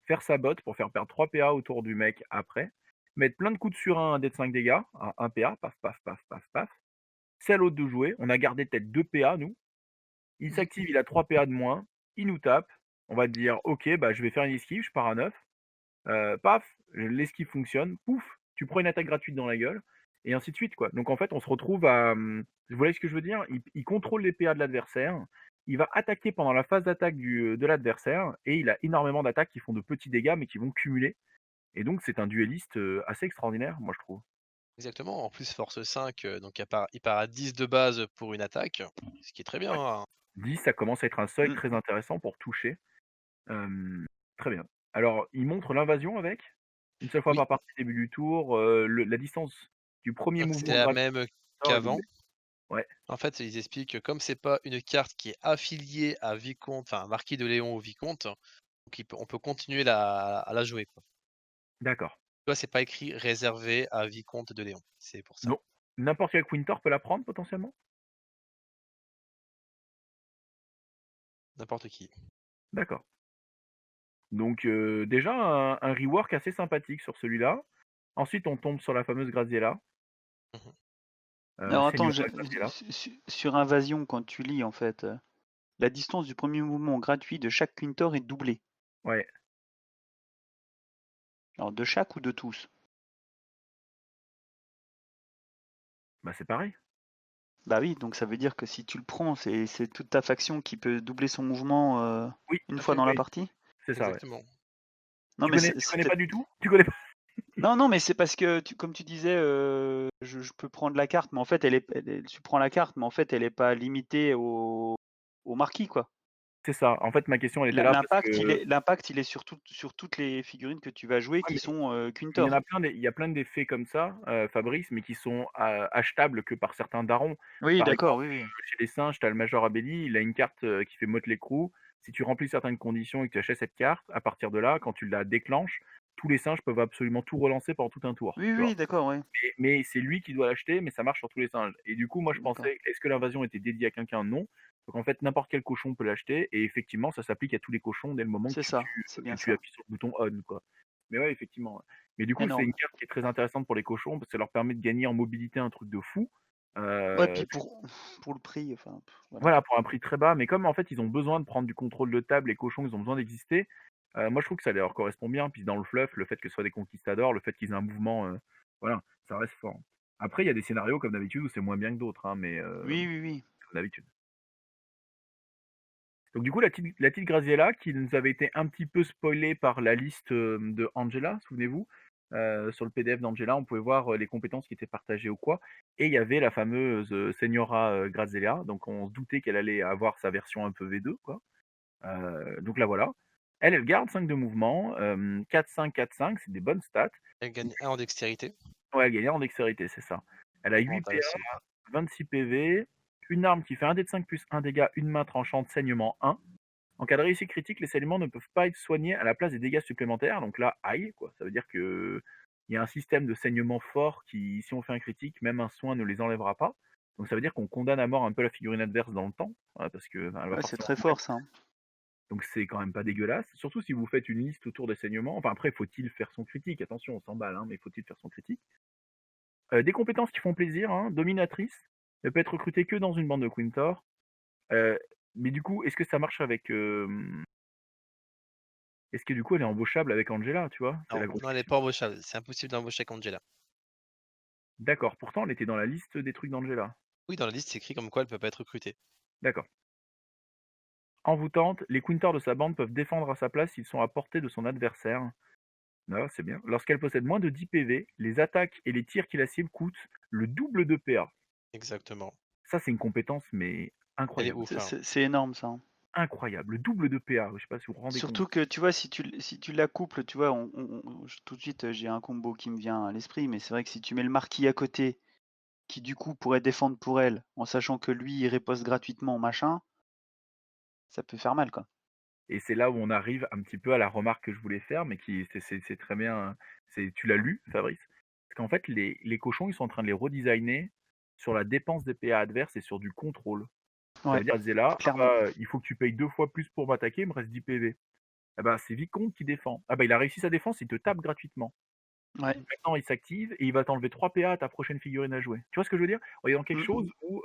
Speaker 1: faire sa botte pour faire perdre 3 PA autour du mec après, mettre plein de coups de surin à dé de 5 dégâts, à 1 PA, paf, paf, paf, paf, paf. C'est à l'autre de jouer. On a gardé peut-être 2 PA, nous. Il
Speaker 2: Mmh.
Speaker 1: s'active, il a 3 PA de moins, il nous tape. On va dire, ok, bah, je vais faire une esquive, je pars à 9. Paf, l'esquive fonctionne, pouf, tu prends une attaque gratuite dans la gueule, et ainsi de suite, quoi. Donc en fait, on se retrouve à. Vous voyez ce que je veux dire? Il contrôle les PA de l'adversaire, il va attaquer pendant la phase d'attaque de l'adversaire, et il a énormément d'attaques qui font de petits dégâts, mais qui vont cumuler. Et donc c'est un duelliste assez extraordinaire, moi je trouve.
Speaker 2: Exactement. En plus, force 5, donc il part à 10 de base pour une attaque, ce qui est très bien,
Speaker 1: Ouais.
Speaker 2: hein.
Speaker 1: 10, ça commence à être un seuil
Speaker 3: Mmh.
Speaker 1: très intéressant pour toucher. Très bien. Alors, il montre l'invasion avec, une seule fois
Speaker 2: Oui,
Speaker 1: par partie, début du tour, la distance du premier
Speaker 2: donc c'est
Speaker 1: mouvement
Speaker 2: la
Speaker 1: gratuit
Speaker 2: même
Speaker 1: est
Speaker 2: qu'avant.
Speaker 1: doublée. Ouais,
Speaker 2: En fait, ils expliquent que comme c'est pas une carte qui est affiliée à Vicomte, enfin Marquis de Léon ou Vicomte, donc on peut continuer à la jouer, quoi.
Speaker 1: d'accord.
Speaker 2: Tu vois, c'est pas écrit réservé à Vicomte de Léon, c'est pour ça.
Speaker 1: Donc, n'importe quel Quintor peut la prendre potentiellement?
Speaker 2: N'importe qui.
Speaker 1: D'accord. Donc, déjà un rework assez sympathique sur celui-là. Ensuite, on tombe sur la fameuse Graziella,
Speaker 2: Mmh.
Speaker 3: Alors attends,
Speaker 1: Señora Graziella.
Speaker 3: sur Invasion, quand tu lis en fait, la distance du premier mouvement gratuit de chaque Quintor est doublée.
Speaker 1: Ouais,
Speaker 3: Alors de chaque ou de tous?
Speaker 1: bah, c'est pareil.
Speaker 3: Bah oui, donc ça veut dire que si tu le prends, c'est toute ta faction qui peut doubler son mouvement
Speaker 1: Oui,
Speaker 3: une
Speaker 2: Tout à
Speaker 3: fois
Speaker 2: fait,
Speaker 3: dans la
Speaker 1: oui,
Speaker 3: partie?
Speaker 1: c'est ça, ouais.
Speaker 2: exactement.
Speaker 3: Non mais
Speaker 1: Tu
Speaker 3: c'est
Speaker 1: connais
Speaker 3: peut-être.
Speaker 1: pas du tout? Tu connais pas?
Speaker 3: Non, non, mais c'est parce que comme tu disais, je peux prendre la carte, mais en fait tu prends la carte, mais en fait elle est pas limitée au marquis, quoi.
Speaker 1: C'est ça. En fait, ma question, elle était là parce
Speaker 3: L'impact,
Speaker 1: que
Speaker 3: il est sur toutes les figurines que tu vas jouer
Speaker 1: ouais,
Speaker 3: qui
Speaker 1: mais
Speaker 3: sont
Speaker 1: il y en a
Speaker 3: Quintor.
Speaker 1: plein il y a plein d'effets comme ça, Fabrice, mais qui sont achetables que par certains darons.
Speaker 3: Oui,
Speaker 1: Par
Speaker 3: d'accord,
Speaker 1: exemple,
Speaker 3: oui, oui.
Speaker 1: chez les singes, tu as le Major Abelli, il a une carte, qui fait Motley Crue. Si tu remplis certaines conditions et que tu achètes cette carte, à partir de là, quand tu la déclenches, tous les singes peuvent absolument tout relancer pendant tout un tour,
Speaker 3: Oui,
Speaker 1: tu vois?
Speaker 3: oui, d'accord, oui.
Speaker 1: Mais c'est lui qui doit l'acheter, mais ça marche sur tous les singes. Et du coup, moi, je
Speaker 3: D'accord.
Speaker 1: pensais, est-ce que l'invasion était dédiée à quelqu'un? Non. Donc en fait, n'importe quel cochon peut l'acheter, et effectivement, ça s'applique à tous les cochons dès le moment
Speaker 3: C'est ça, c'est
Speaker 1: que
Speaker 3: bien
Speaker 1: tu
Speaker 3: ça.
Speaker 1: appuies sur le bouton on, quoi. Mais ouais, effectivement, ouais. Mais du coup, c'est une
Speaker 3: Énorme.
Speaker 1: carte qui est très intéressante pour les cochons parce que ça leur permet de gagner en mobilité un truc de fou.
Speaker 3: Ouais, puis
Speaker 1: Heu,
Speaker 3: pour le prix, enfin, voilà.
Speaker 1: voilà, pour un prix très bas, mais comme en fait, ils ont besoin de prendre du contrôle de table, les cochons, ils ont besoin d'exister, moi je trouve que ça leur correspond bien. Puis dans le fluff, le fait que ce soit des conquistadors, le fait qu'ils aient un mouvement, voilà, ça reste fort. Après, il y a des scénarios comme d'habitude où c'est moins bien que d'autres, hein, mais
Speaker 3: Oui, oui, oui.
Speaker 1: comme d'habitude. Donc du coup, la petite Graziella qui nous avait été un petit peu spoilée par la liste, de Angela, souvenez-vous? Sur le PDF d'Angela, on pouvait voir, les compétences qui étaient partagées ou quoi, et il y avait la fameuse, Señora, Graziella, donc on se doutait qu'elle allait avoir sa version un peu V2, quoi. Donc la voilà. Elle garde 5 de mouvement, 4-5, 4-5, c'est des bonnes stats.
Speaker 2: Elle gagne 1 en dextérité,
Speaker 1: Ouais, elle gagne en dextérité, c'est ça. Elle a 8
Speaker 2: augmentage aussi.
Speaker 1: PA, 26 PV, une arme qui fait 1 dé de 5 plus 1 dégât, une main tranchante, saignement 1. En cas de réussite critique, les saignements ne peuvent pas être soignés à la place des dégâts supplémentaires. Donc là, aïe, quoi. Ça veut dire que il y a un système de saignement fort qui, si on fait un critique, même un soin ne les enlèvera pas. Donc ça veut dire qu'on condamne à mort un peu la figurine adverse dans le temps, parce que ben, elle va
Speaker 3: Ouais, c'est
Speaker 1: forcément
Speaker 3: très
Speaker 1: mourir.
Speaker 3: fort ça, hein.
Speaker 1: Donc c'est quand même pas dégueulasse. Surtout si vous faites une liste autour des saignements. Enfin après, faut-il faire son critique? Attention, on s'emballe, hein, mais faut-il faire son critique? Des compétences qui font plaisir, hein. Dominatrice. Elle peut être recrutée que dans une bande de Quintor. Euh, mais du coup, est-ce que ça marche avec est-ce que du coup elle est embauchable avec Angela, tu vois? C'est
Speaker 2: Non,
Speaker 1: la grosse
Speaker 2: non, elle est
Speaker 1: question.
Speaker 2: pas embauchable, c'est impossible d'embaucher avec Angela.
Speaker 1: D'accord, pourtant elle était dans la liste des trucs d'Angela.
Speaker 2: Oui, dans la liste, c'est écrit comme quoi elle peut pas être recrutée.
Speaker 1: D'accord. Envoûtante, les Quintors de sa bande peuvent défendre à sa place s'ils sont à portée de son adversaire. Ah, c'est bien. Lorsqu'elle possède moins de 10 PV, les attaques et les tirs qui la ciblent coûtent le double de PA.
Speaker 2: Exactement.
Speaker 1: Ça, c'est une compétence, mais
Speaker 2: Elle est
Speaker 1: incroyable.
Speaker 2: ouf, hein.
Speaker 3: C'est énorme ça, hein.
Speaker 1: Incroyable. Le double de PA. Je sais pas si vous vous rendez compte.
Speaker 3: Surtout que tu vois, si tu la couples, tu vois, tout de suite j'ai un combo qui me vient à l'esprit, mais c'est vrai que si tu mets le marquis à côté, qui du coup pourrait défendre pour elle, en sachant que lui il riposte gratuitement, machin, ça peut faire mal, quoi.
Speaker 1: Et c'est là où on arrive un petit peu à la remarque que je voulais faire, mais qui c'est très bien, tu l'as lu, Fabrice? Parce qu'en fait, les cochons, ils sont en train de les redesigner sur la dépense des PA adverses et sur du contrôle. Ça
Speaker 3: Ouais,
Speaker 1: veut dire, Zella: «Ah
Speaker 3: clairement.
Speaker 1: bah, il faut que tu payes 2 fois plus pour m'attaquer, il me reste 10 PV». Ah bah, c'est Vicomte qui défend. Ah bah, il a réussi sa défense, il te tape gratuitement.
Speaker 3: Ouais.
Speaker 1: Maintenant, il s'active et il va t'enlever 3 PA à ta prochaine figurine à jouer. Tu vois ce que je veux dire? On est dans quelque
Speaker 3: Mmh.
Speaker 1: chose où,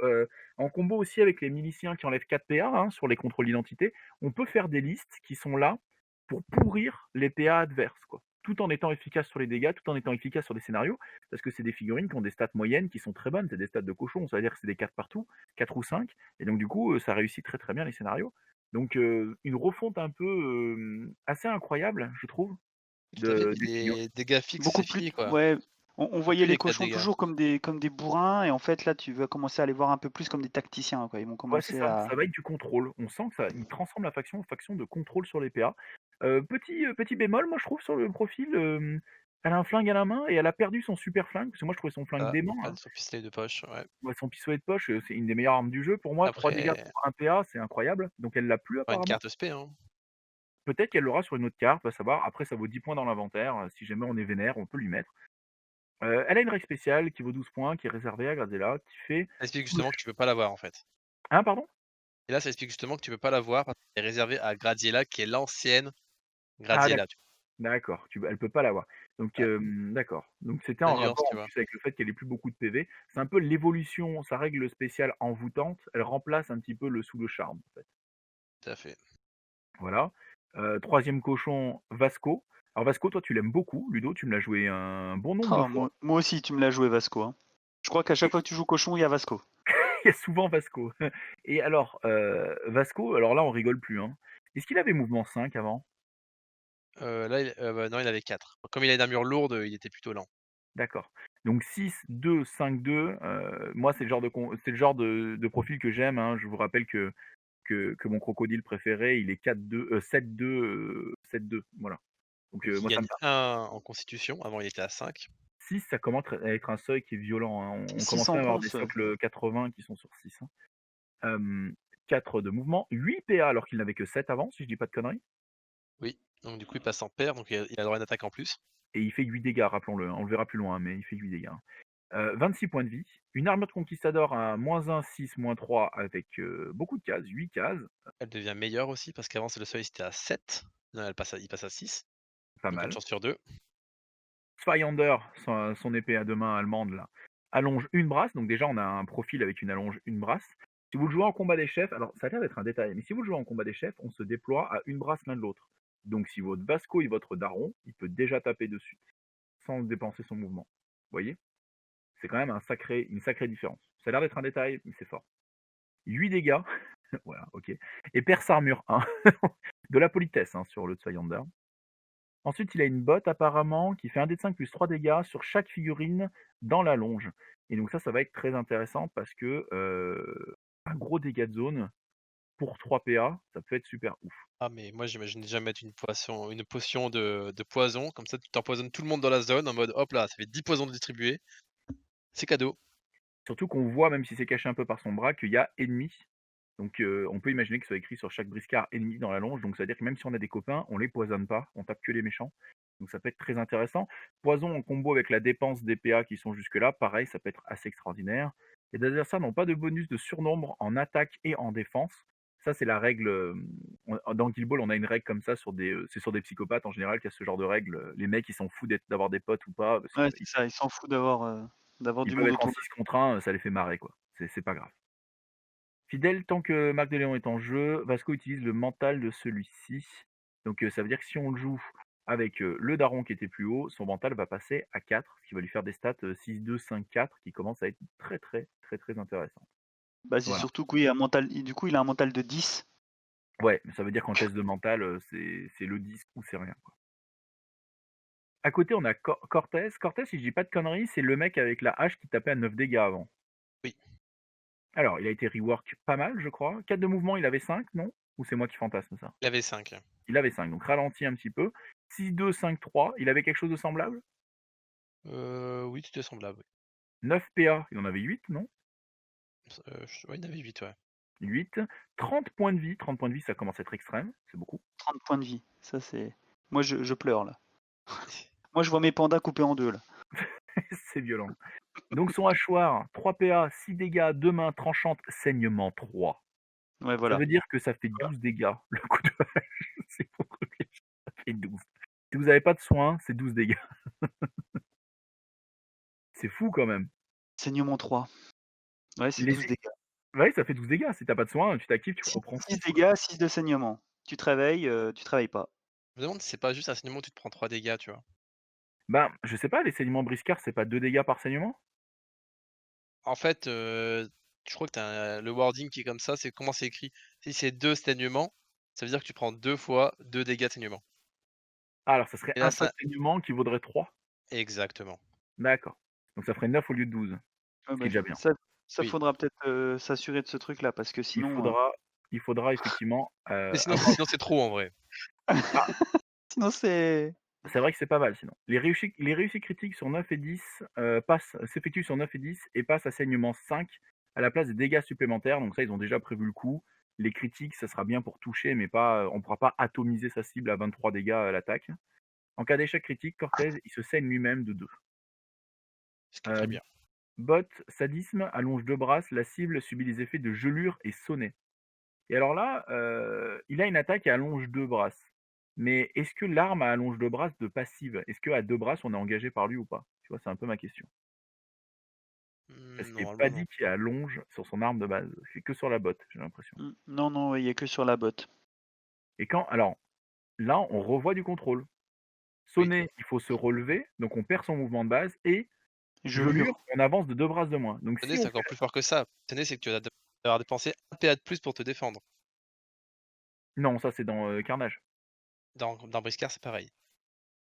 Speaker 1: en combo aussi avec les miliciens qui enlèvent 4 PA, hein, sur les contrôles d'identité, on peut faire des listes qui sont là pour pourrir les PA adverses, quoi. Tout en étant efficace sur les dégâts, tout en étant efficace sur les scénarios, parce que c'est des figurines qui ont des stats moyennes qui sont très bonnes, c'est des stats de cochon, ça veut dire que c'est des 4 partout, 4 ou 5, et donc du coup, ça réussit très, très bien les scénarios. Donc une refonte un peu, assez incroyable, je trouve,
Speaker 2: Tout à fait,
Speaker 1: des figurines.
Speaker 2: des dégâts fixes,
Speaker 3: Beaucoup
Speaker 2: c'est
Speaker 3: plus
Speaker 2: fini, quoi.
Speaker 3: ouais, on
Speaker 2: Tu peux
Speaker 3: voyait
Speaker 2: plus
Speaker 3: les
Speaker 2: les 4
Speaker 3: cochons
Speaker 2: dégâts.
Speaker 3: toujours comme des bourrins et en fait, là, tu vas commencer à les voir un peu plus comme des tacticiens, quoi. Ils vont
Speaker 1: Ouais, c'est
Speaker 3: commencer
Speaker 1: ça,
Speaker 3: à
Speaker 1: ça va être du contrôle. On sent que ça il transforme la faction en faction de contrôle sur les PA. Petit bémol, moi je trouve sur le profil, elle a un flingue à la main et elle a perdu son super flingue, parce que moi je trouvais son flingue
Speaker 2: Ah,
Speaker 1: dément,
Speaker 2: elle
Speaker 1: hein.
Speaker 2: son pistolet de poche, ouais.
Speaker 1: Ouais, son pistolet de poche, c'est une des meilleures armes du jeu pour moi, 3 dégâts
Speaker 2: Après,
Speaker 1: pour 1 PA, c'est incroyable, donc elle l'a plus
Speaker 2: pas une
Speaker 1: apparemment.
Speaker 2: carte spé, hein.
Speaker 1: Peut-être qu'elle l'aura sur une autre carte, va savoir. Après ça vaut 10 points dans l'inventaire, si jamais on est vénère, on peut lui mettre. Elle a une règle spéciale qui vaut 12 points, qui est réservée à Grazella, qui fait
Speaker 2: Ça explique justement que
Speaker 1: touche
Speaker 2: tu peux pas l'avoir, en fait.
Speaker 1: hein, pardon?
Speaker 2: Et là, ça explique justement que tu peux pas l'avoir parce qu'elle est réservée à Gradiela, qui est l'ancienne
Speaker 1: Ah
Speaker 2: Gradiela, tu
Speaker 1: d'accord, elle peut pas l'avoir. Donc
Speaker 2: vois? Ouais,
Speaker 1: d'accord. Donc c'était
Speaker 2: la
Speaker 1: en
Speaker 2: nuance,
Speaker 1: rapport
Speaker 2: tu
Speaker 1: en
Speaker 2: vois?
Speaker 1: plus avec le fait qu'elle ait plus beaucoup de PV. C'est un peu l'évolution, sa règle spéciale envoûtante, elle remplace un petit peu le sous le charme, en fait.
Speaker 2: Tout à fait.
Speaker 1: Voilà. 3e cochon, Vasco. Alors Vasco, toi tu l'aimes beaucoup, Ludo, tu me l'as joué un bon nombre de
Speaker 3: oh,
Speaker 1: fois.
Speaker 3: moi aussi, tu me l'as joué Vasco, hein. Je crois qu'à chaque
Speaker 1: Et
Speaker 3: fois que tu joues cochon, il y a Vasco.
Speaker 1: il y a souvent Vasco. Et alors, Vasco, alors là on rigole plus, hein. Est-ce qu'il avait mouvement 5 avant?
Speaker 2: Là, bah, non, il avait 4. Comme il a une armure lourde, il était plutôt lent.
Speaker 1: D'accord. Donc 6-2-5-2, moi c'est le genre de profil que j'aime, hein. Je vous rappelle que mon crocodile préféré, il est 4-2, 7-2, 7-2, voilà. Donc
Speaker 2: Donc il
Speaker 1: moi ça
Speaker 2: gagne
Speaker 1: me va.
Speaker 2: 1 en constitution, avant il était à 5.
Speaker 1: 6, ça commence à être un seuil qui est violent, hein. On commence
Speaker 3: 600
Speaker 1: même à avoir des
Speaker 3: pense,
Speaker 1: socles 80 qui sont sur 6, hein. 4 de mouvement, 8 PA alors qu'il n'avait que 7 avant, si je dis pas de conneries,
Speaker 2: Oui, donc du coup, il passe en paire, donc il a droit à une attaque en plus.
Speaker 1: et il fait 8 dégâts, rappelons-le, hein. On le verra plus loin, mais il fait 8 dégâts, hein. 26 points de vie, une armure de conquistador à -1, 6, -3 avec, beaucoup de cases, 8 cases,
Speaker 2: Elle devient meilleure aussi parce qu'avant, c'est le seuil, c'était à 7. Là, il passe à 6.
Speaker 1: pas
Speaker 2: Donc une
Speaker 1: mal.
Speaker 2: chance sur 2.
Speaker 1: Zweihander, son épée à 2 mains allemande là, allonge une brasse, donc déjà on a un profil avec une allonge une brasse. Si vous le jouez en combat des chefs, alors ça a l'air d'être un détail, mais si vous le jouez en combat des chefs, on se déploie à une brasse l'un de l'autre. Donc si votre Vasco est votre daron, il peut déjà taper dessus, sans dépenser son mouvement. Vous voyez? C'est quand même une sacrée différence. Ça a l'air d'être un détail, mais c'est fort. 8 dégâts, voilà, OK. Et perce armure 1. De la politesse, hein, sur le Zweihander. Ensuite, il a une botte apparemment qui fait 1 dé de 5 plus 3 dégâts sur chaque figurine dans la longe. Et donc ça va être très intéressant parce que, un gros dégât de zone pour 3 PA, ça peut être super ouf.
Speaker 2: Ah, mais moi, j'imagine déjà mettre une potion de poison, comme ça, tu t'empoisonnes tout le monde dans la zone en mode: «Hop là, ça fait 10 poisons distribués, c'est cadeau».
Speaker 1: Surtout qu'on voit, même si c'est caché un peu par son bras, qu'il y a ennemi. Donc on peut imaginer que ce soit écrit sur chaque briscard ennemi dans la longe. Donc ça veut dire que même si on a des copains, on les poisonne pas, on tape que les méchants. Donc ça peut être très intéressant. Poison en combo avec la dépense des PA qui sont jusque là, pareil, ça peut être assez extraordinaire. Les adversaires n'ont pas de bonus de surnombre en attaque et en défense. Ça, c'est la règle. Dans Guild Ball, on a une règle comme ça c'est sur des psychopathes en général qu'il y a ce genre de règle. Les mecs, ils s'en foutent d'avoir des potes ou pas, parce
Speaker 3: Ouais, c'est
Speaker 1: qu'ils
Speaker 3: ça, il s'en fout d'avoir
Speaker 1: ils
Speaker 3: du
Speaker 1: peuvent
Speaker 3: monde
Speaker 1: être en
Speaker 3: autour de
Speaker 1: 6 contre 1, ça les fait marrer, quoi. C'est pas grave. Fidèle tant que Marc de Léon est en jeu, Vasco utilise le mental de celui-ci. Donc ça veut dire que si on le joue avec le daron qui était plus haut, son mental va passer à 4, ce qui va lui faire des stats 6-2, 5-4 qui commencent à être très très très très intéressantes.
Speaker 3: bah, c'est
Speaker 1: Voilà.
Speaker 3: surtout qu'il a un mental du coup, il a un mental de 10.
Speaker 1: Ouais, mais ça veut dire qu'en test de mental, c'est le 10 ou c'est rien, quoi. À côté, on a Cortez. Cortez, si je dis pas de conneries, c'est le mec avec la hache qui tapait à 9 dégâts avant.
Speaker 2: Oui,
Speaker 1: Alors, il a été rework pas mal, je crois. 4 de mouvement, il avait 5, non? Ou c'est moi qui fantasme ça?
Speaker 2: il avait 5.
Speaker 1: Il avait 5, donc ralenti un petit peu. 6-2, 5-3, il avait quelque chose de semblable?
Speaker 2: Oui, tout est semblable, oui.
Speaker 1: 9 PA, il en avait 8, non?
Speaker 2: Ouais, il en avait 8, ouais.
Speaker 1: 8, 30 points de vie. 30 points de vie, ça commence à être extrême, c'est beaucoup.
Speaker 3: 30 points de vie. Ça, c'est. Moi, je pleure là. Moi, je vois mes pandas coupés en deux là.
Speaker 1: C'est violent. Donc son hachoir, 3 PA, 6 dégâts, 2 mains tranchantes, saignement 3.
Speaker 3: Ouais,
Speaker 1: Ça
Speaker 3: voilà.
Speaker 1: veut dire que ça fait 12 dégâts, le coup de hache. C'est pour ça fait 12. Si vous avez pas de soins, c'est 12 dégâts. C'est fou quand même.
Speaker 3: Saignement 3. Ouais, c'est
Speaker 1: Les
Speaker 3: 12 dégâts.
Speaker 1: Ouais, ça fait 12 dégâts. Si t'as pas de soins, tu t'actives, tu
Speaker 3: 6,
Speaker 1: reprends 6.
Speaker 3: dégâts, 6 de saignement. Tu te réveilles, tu travailles pas.
Speaker 2: Je me demande si c'est pas juste un saignement où tu te prends 3 dégâts, tu vois.
Speaker 1: Bah, je sais pas, les saignements briscards, c'est pas 2 dégâts par saignement?
Speaker 2: En fait, je crois que tu as le wording qui est comme ça, c'est comment c'est écrit. Si c'est 2 saignements, ça veut dire que tu prends 2 fois 2 dégâts de saignement.
Speaker 1: Ah, alors ça serait
Speaker 2: Et là,
Speaker 1: un seul
Speaker 2: ça
Speaker 1: saignement qui vaudrait 3.
Speaker 2: exactement.
Speaker 1: D'accord. Donc ça ferait 9 au lieu de 12,
Speaker 3: Ouais,
Speaker 1: ce qui est
Speaker 3: bah,
Speaker 1: déjà bien.
Speaker 3: ça
Speaker 2: Oui.
Speaker 3: faudra peut-être s'assurer de ce truc-là parce que
Speaker 1: Il
Speaker 3: sinon,
Speaker 1: faudra il faudra effectivement,
Speaker 2: Mais sinon
Speaker 1: avoir
Speaker 2: sinon c'est trop en vrai.
Speaker 1: ah,
Speaker 3: sinon c'est.
Speaker 1: c'est vrai que c'est pas mal sinon. Les réussites critiques sur 9 et 10, s'effectuent sur 9 et 10 et passent à saignement 5 à la place des dégâts supplémentaires, donc ça, ils ont déjà prévu le coup. Les critiques, ça sera bien pour toucher, mais pas, on pourra pas atomiser sa cible à 23 dégâts à l'attaque. En cas d'échec critique, Cortez, il se saigne lui-même de 2.
Speaker 2: Ce qui est très bien.
Speaker 1: Bot, sadisme, allonge 2 brasses, la cible subit les effets de gelure et sonnet. Et alors là, il a une attaque à allonge 2 brasses. Mais est-ce que l'arme à allonge 2 brasses de passive, est-ce qu'à 2 brasses, on est engagé par lui ou pas? Tu vois, c'est un peu ma question. Parce qu'il est pas
Speaker 2: Normalement non.
Speaker 1: dit qu'il allonge sur son arme de base, c'est que sur la botte, j'ai l'impression.
Speaker 3: Non, non, il y a que sur la botte.
Speaker 1: Et quand alors, là, on revoit du contrôle.
Speaker 2: Oui.
Speaker 1: Sonner, il faut se relever, donc on perd son mouvement de base et gelure,
Speaker 3: Gelure.
Speaker 1: on avance de 2 brasses de moins. Donc si
Speaker 2: Sonner,
Speaker 1: on
Speaker 2: c'est
Speaker 1: fait
Speaker 2: encore plus fort que ça. Sonner, c'est que tu vas devoir dépenser 1 PA de plus pour te défendre.
Speaker 1: non, ça c'est dans, Carnage.
Speaker 2: Dans Briscard, c'est pareil.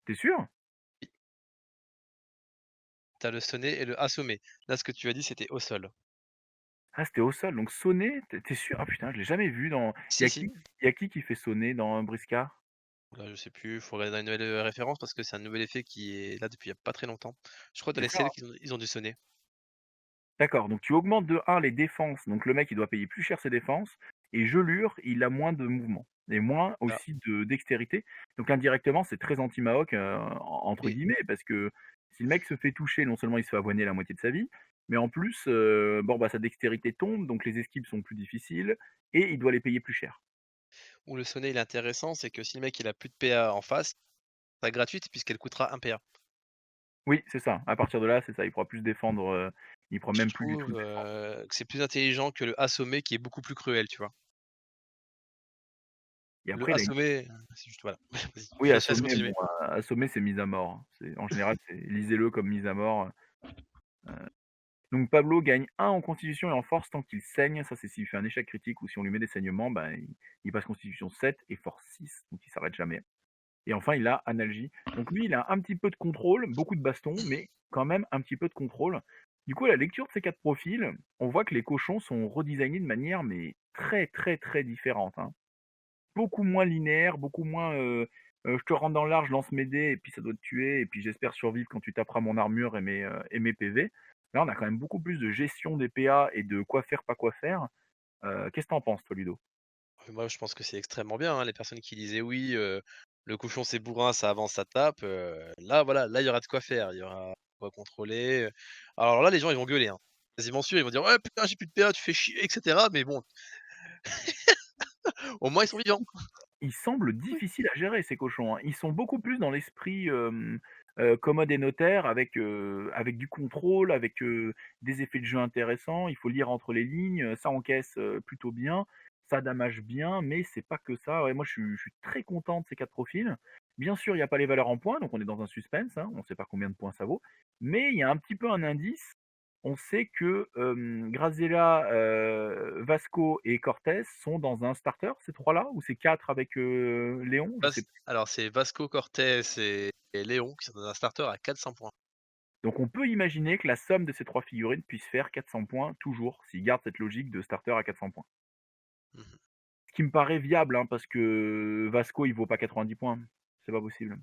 Speaker 1: Tu sûr?
Speaker 2: Oui. Tu as le sonner et le assommer. Là, ce que tu as dit, c'était au sol.
Speaker 1: Ah, c'était au sol, donc sonner, tu es sûr? Ah putain, je l'ai jamais vu dans il y
Speaker 2: Si,
Speaker 1: a
Speaker 2: si.
Speaker 1: qui il y a qui fait sonner dans Briscard?
Speaker 2: Là, je sais plus, il faut regarder dans une nouvelle, référence parce que c'est un nouvel effet qui est là depuis il y a pas très longtemps. Je crois dans les CL
Speaker 1: D'accord,
Speaker 2: qu'ils ont dû sonner.
Speaker 1: d'accord, donc tu augmentes de 1 les défenses, donc le mec il doit payer plus cher ses défenses et gelure, il a moins de mouvement et moins
Speaker 2: Ah,
Speaker 1: aussi de dextérité. Donc indirectement, c'est très anti-Mahoc, entre
Speaker 2: oui.
Speaker 1: guillemets, parce que si le mec se fait toucher, non seulement il se fait avoiner la moitié de sa vie, mais en plus, bon, bah, sa dextérité tombe, donc les esquives sont plus difficiles et il doit les payer plus cher.
Speaker 2: Où le sonnet il est intéressant, c'est que si le mec il a plus de PA en face, c'est gratuite puisqu'elle coûtera 1 PA.
Speaker 1: Oui, c'est ça. À partir de là, c'est ça, il pourra plus se défendre, il pourra
Speaker 2: Je
Speaker 1: même plus du tout
Speaker 2: trouve,
Speaker 1: se défendre.
Speaker 2: que c'est plus intelligent que le assommer qui est beaucoup plus cruel, tu vois?
Speaker 1: Et
Speaker 2: Le
Speaker 1: après il a une
Speaker 2: assommer, c'est juste voilà. Vas-y,
Speaker 1: oui,
Speaker 2: je te laisse
Speaker 1: assommer, bon,
Speaker 2: continuer.
Speaker 1: assommer, c'est mise à mort, hein. C'est en général, c'est lisez-le comme mise à mort. Donc Pablo gagne 1 en constitution et en force tant qu'il saigne. Ça, c'est s'il fait un échec critique ou si on lui met des saignements, ben, il passe constitution 7 et force 6, donc il s'arrête jamais. Et enfin, il a analgie. Donc lui, il a un petit peu de contrôle, beaucoup de baston, mais quand même un petit peu de contrôle. Du coup, à la lecture de ces 4 profils, on voit que les cochons sont redesignés de manière mais très, très, très différente, hein. Beaucoup moins linéaire, beaucoup moins, je te rentre dans l'art, je lance mes dés et puis ça doit te tuer et puis j'espère survivre quand tu taperas mon armure et mes PV. Là, on a quand même beaucoup plus de gestion des PA et de quoi faire, pas quoi faire. Qu'est-ce que tu en penses toi, Ludo?
Speaker 2: Moi, je pense que c'est extrêmement bien, hein, les personnes qui disaient: «Oui, le cochon c'est bourrin, ça avance, ça tape», là, voilà, là, il y aura de quoi faire, il y aura de quoi contrôler, alors là, les gens, ils vont gueuler, hein. Quasiment sûr, ils vont dire: «Ouais, putain, j'ai plus de PA, tu fais chier» et cetera, mais bon, au moins, ils sont vivants.
Speaker 1: Ils semblent
Speaker 3: Oui.
Speaker 1: difficiles à gérer ces cochons, hein. Ils sont beaucoup plus dans l'esprit, commode et notaire avec du contrôle, avec, des effets de jeu intéressants. Il faut lire entre les lignes, ça encaisse, plutôt bien, ça damage bien, mais c'est pas que ça. Ouais, moi je suis très content de ces 4 profils. Bien sûr, il y a pas les valeurs en points, donc on est dans un suspense, hein, on sait pas combien de points ça vaut, mais il y a un petit peu un indice. On sait que, Graziella, Vasco et Cortez sont dans un starter, ces 3 là? Ou c'est 4 avec, Léon? Je sais plus.
Speaker 2: Alors c'est Vasco, Cortez et Léon qui sont dans un starter à 400 points.
Speaker 1: Donc on peut imaginer que la somme de ces 3 figurines puisse faire 400 points toujours, s'ils gardent cette logique de starter à 400 points.
Speaker 2: Mmh.
Speaker 1: Ce qui me paraît viable, hein, parce que Vasco, il vaut pas 90 points. C'est pas possible.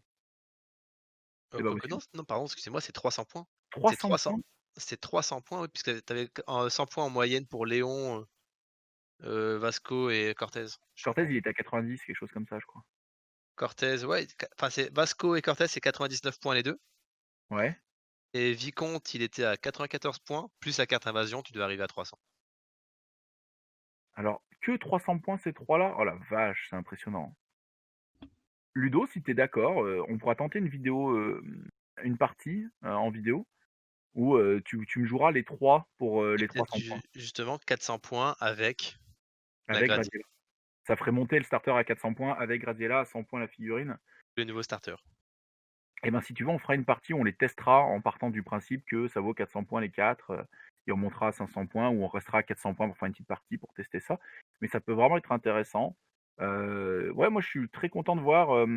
Speaker 1: C'est pas
Speaker 2: Quoique non,
Speaker 1: possible.
Speaker 2: non, pardon, excusez-moi, c'est 300 points. C'est
Speaker 1: 300
Speaker 2: 300
Speaker 1: points?
Speaker 2: c'est 300 points, oui, puisque tu avais 100 points en moyenne pour Léon, Vasco et Cortez, je
Speaker 1: Cortez,
Speaker 2: crois.
Speaker 1: il était à 90, quelque chose comme ça, je crois.
Speaker 2: Cortez, ouais, enfin, c'est Vasco et Cortez, c'est 99 points les 2
Speaker 1: Ouais.
Speaker 2: et Vicomte, il était à 94 points, plus la carte invasion, tu devais arriver à 300.
Speaker 1: Alors, que 300 points ces trois-là? Oh la vache, c'est impressionnant. Ludo, si t'es d'accord, on pourra tenter une vidéo, une partie, en vidéo où, tu me joueras les 3 pour,
Speaker 2: Et
Speaker 1: les
Speaker 2: peut-être
Speaker 1: 300 points
Speaker 2: justement 400 points avec la
Speaker 1: avec
Speaker 2: Grady,
Speaker 1: Gradiela. Ça ferait monter le starter à 400 points avec Gradiela à 100 points la figurine.
Speaker 2: le nouveau starter.
Speaker 1: Et ben, si tu veux, on fera une partie où on les testera en partant du principe que ça vaut 400 points les 4, et on montera à 500 points ou on restera à 400 points pour faire une petite partie pour tester ça. Mais ça peut vraiment être intéressant. Ouais, moi je suis très content de voir,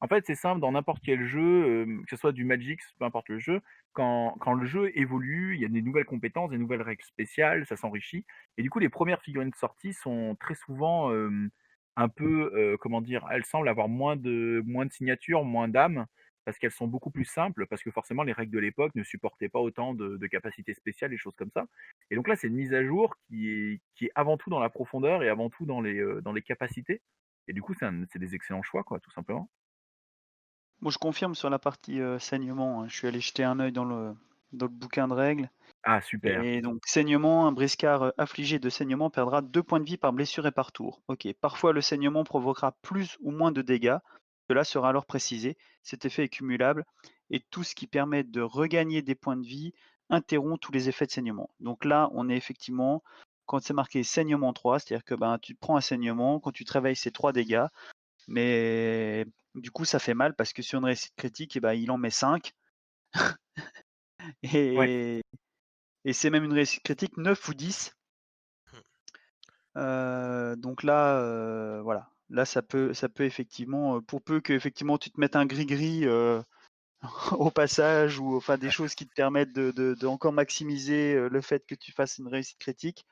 Speaker 1: en fait, c'est simple dans n'importe quel jeu, que ce soit du Magic, peu importe le jeu, quand le jeu évolue, il y a des nouvelles compétences, des nouvelles règles spéciales, ça s'enrichit et du coup, les premières figurines sorties sont très souvent, un peu, comment dire? Elles semblent avoir moins de signatures, moins d'âme parce qu'elles sont beaucoup plus simples, parce que forcément les règles de l'époque ne supportaient pas autant de capacités spéciales et choses comme ça. Et donc là, c'est une mise à jour qui est avant tout dans la profondeur et avant tout dans les capacités. Et du coup, c'est des excellents choix, quoi, tout simplement.
Speaker 3: Moi, je confirme sur la partie saignement, hein. Je suis allé jeter un œil dans le bouquin de règles.
Speaker 1: Ah super,
Speaker 3: Et donc, saignement, un briscard affligé de saignement perdra 2 points de vie par blessure et par tour. Ok, parfois le saignement provoquera plus ou moins de dégâts. Cela sera alors précisé. Cet effet est cumulable et tout ce qui permet de regagner des points de vie interrompt tous les effets de saignement. Donc là, on est effectivement, quand c'est marqué saignement 3, c'est-à-dire que ben, tu prends un saignement, quand tu te réveilles, c'est 3 dégâts, mais du coup, ça fait mal parce que sur une réussite critique, eh ben, il en met 5.
Speaker 1: ouais,
Speaker 3: Et, et c'est même une réussite critique 9 ou 10. Donc là, voilà. Là, ça peut effectivement, pour peu que effectivement tu te mettes un gris-gris, au passage ou enfin des choses qui te permettent de encore maximiser, le fait que tu fasses une réussite critique.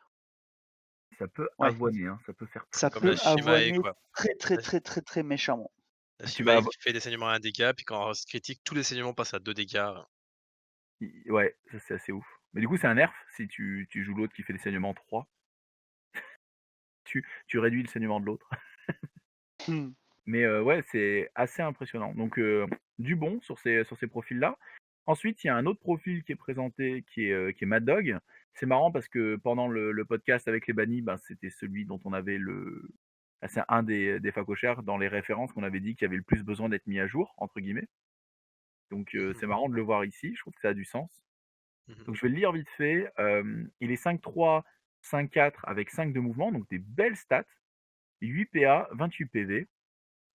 Speaker 1: ça peut
Speaker 3: Ouais,
Speaker 1: avoiner, hein, ça peut faire
Speaker 3: ça
Speaker 1: très,
Speaker 2: Comme
Speaker 1: très
Speaker 2: la
Speaker 3: peut
Speaker 1: mal.
Speaker 2: Shimae,
Speaker 3: avoiner
Speaker 2: quoi.
Speaker 3: très, très,
Speaker 2: La
Speaker 3: très, très, très méchamment.
Speaker 2: la
Speaker 1: Tu vas
Speaker 2: Shimae
Speaker 1: avo
Speaker 2: qui fait des saignements à 1 dégât, puis quand c'est critique, tous les saignements passent à 2 dégâts.
Speaker 1: i ouais, ça c'est assez ouf. Mais du coup, c'est un nerf si tu joues l'autre qui fait des saignements 3, tu réduis le saignement de l'autre.
Speaker 3: Mmh.
Speaker 1: Mais ouais, c'est assez impressionnant. Donc du bon sur ces profils-là. Ensuite, il y a un autre profil qui est présenté qui est Mad Dog. C'est marrant parce que pendant le podcast avec les bannis, ben, c'était celui dont on avait c'est un des facochères dans les références qu'on avait dit qui avait le plus besoin d'être mis à jour, entre guillemets. Donc c'est
Speaker 2: Mmh.
Speaker 1: marrant de le voir ici, je trouve que ça a du sens.
Speaker 2: Mmh.
Speaker 1: Donc je vais le lire vite fait. Il est 5-3, 5-4 avec 5 de mouvement, donc des belles stats. 8 PA, 28 PV.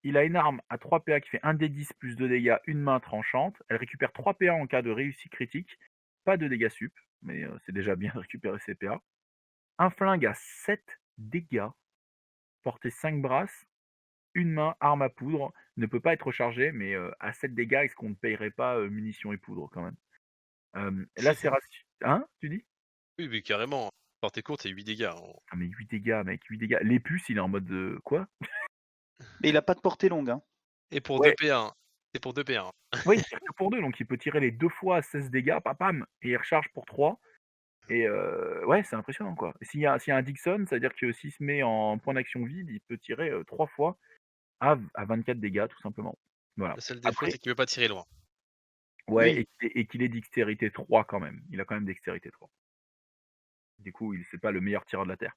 Speaker 1: Il a une arme à 3 PA qui fait 1 D10 plus 2 dégâts, une main tranchante. Elle récupère 3 PA en cas de réussite critique. Pas de dégâts sup, mais c'est déjà bien de récupérer ses PA. Un flingue à 7 dégâts, portée 5 brasses, une main, arme à poudre, ne peut pas être rechargée, mais à 7 dégâts, est-ce qu'on ne payerait pas munitions et poudre quand même? Lacération. Hein, tu dis?
Speaker 2: Oui, oui, carrément. Portée courte, c'est 8 dégâts, hein.
Speaker 1: Ah, mais 8 dégâts, mec, 8 dégâts. Les puces, il est en mode quoi?
Speaker 3: Mais il a pas de portée longue, hein.
Speaker 2: Et pour 2
Speaker 1: Ouais,
Speaker 2: PA, hein. C'est pour 2 PA, hein.
Speaker 1: oui, il tire que pour 2, donc il peut tirer les 2 fois à 16 dégâts, papam, et il recharge pour 3. Et ouais, c'est impressionnant, quoi. Et s'il y a un Dixon, ça veut dire que s'il se met en point d'action vide, il peut tirer, 3 fois à 24 dégâts, tout simplement. Voilà.
Speaker 2: Le seul défaut,
Speaker 1: Après
Speaker 2: c'est qu'il peut pas tirer loin.
Speaker 1: ouais,
Speaker 3: Oui,
Speaker 1: et qu'il ait dextérité 3 quand même. Il a quand même dextérité 3. Du coup, c'est pas le meilleur tireur de la terre.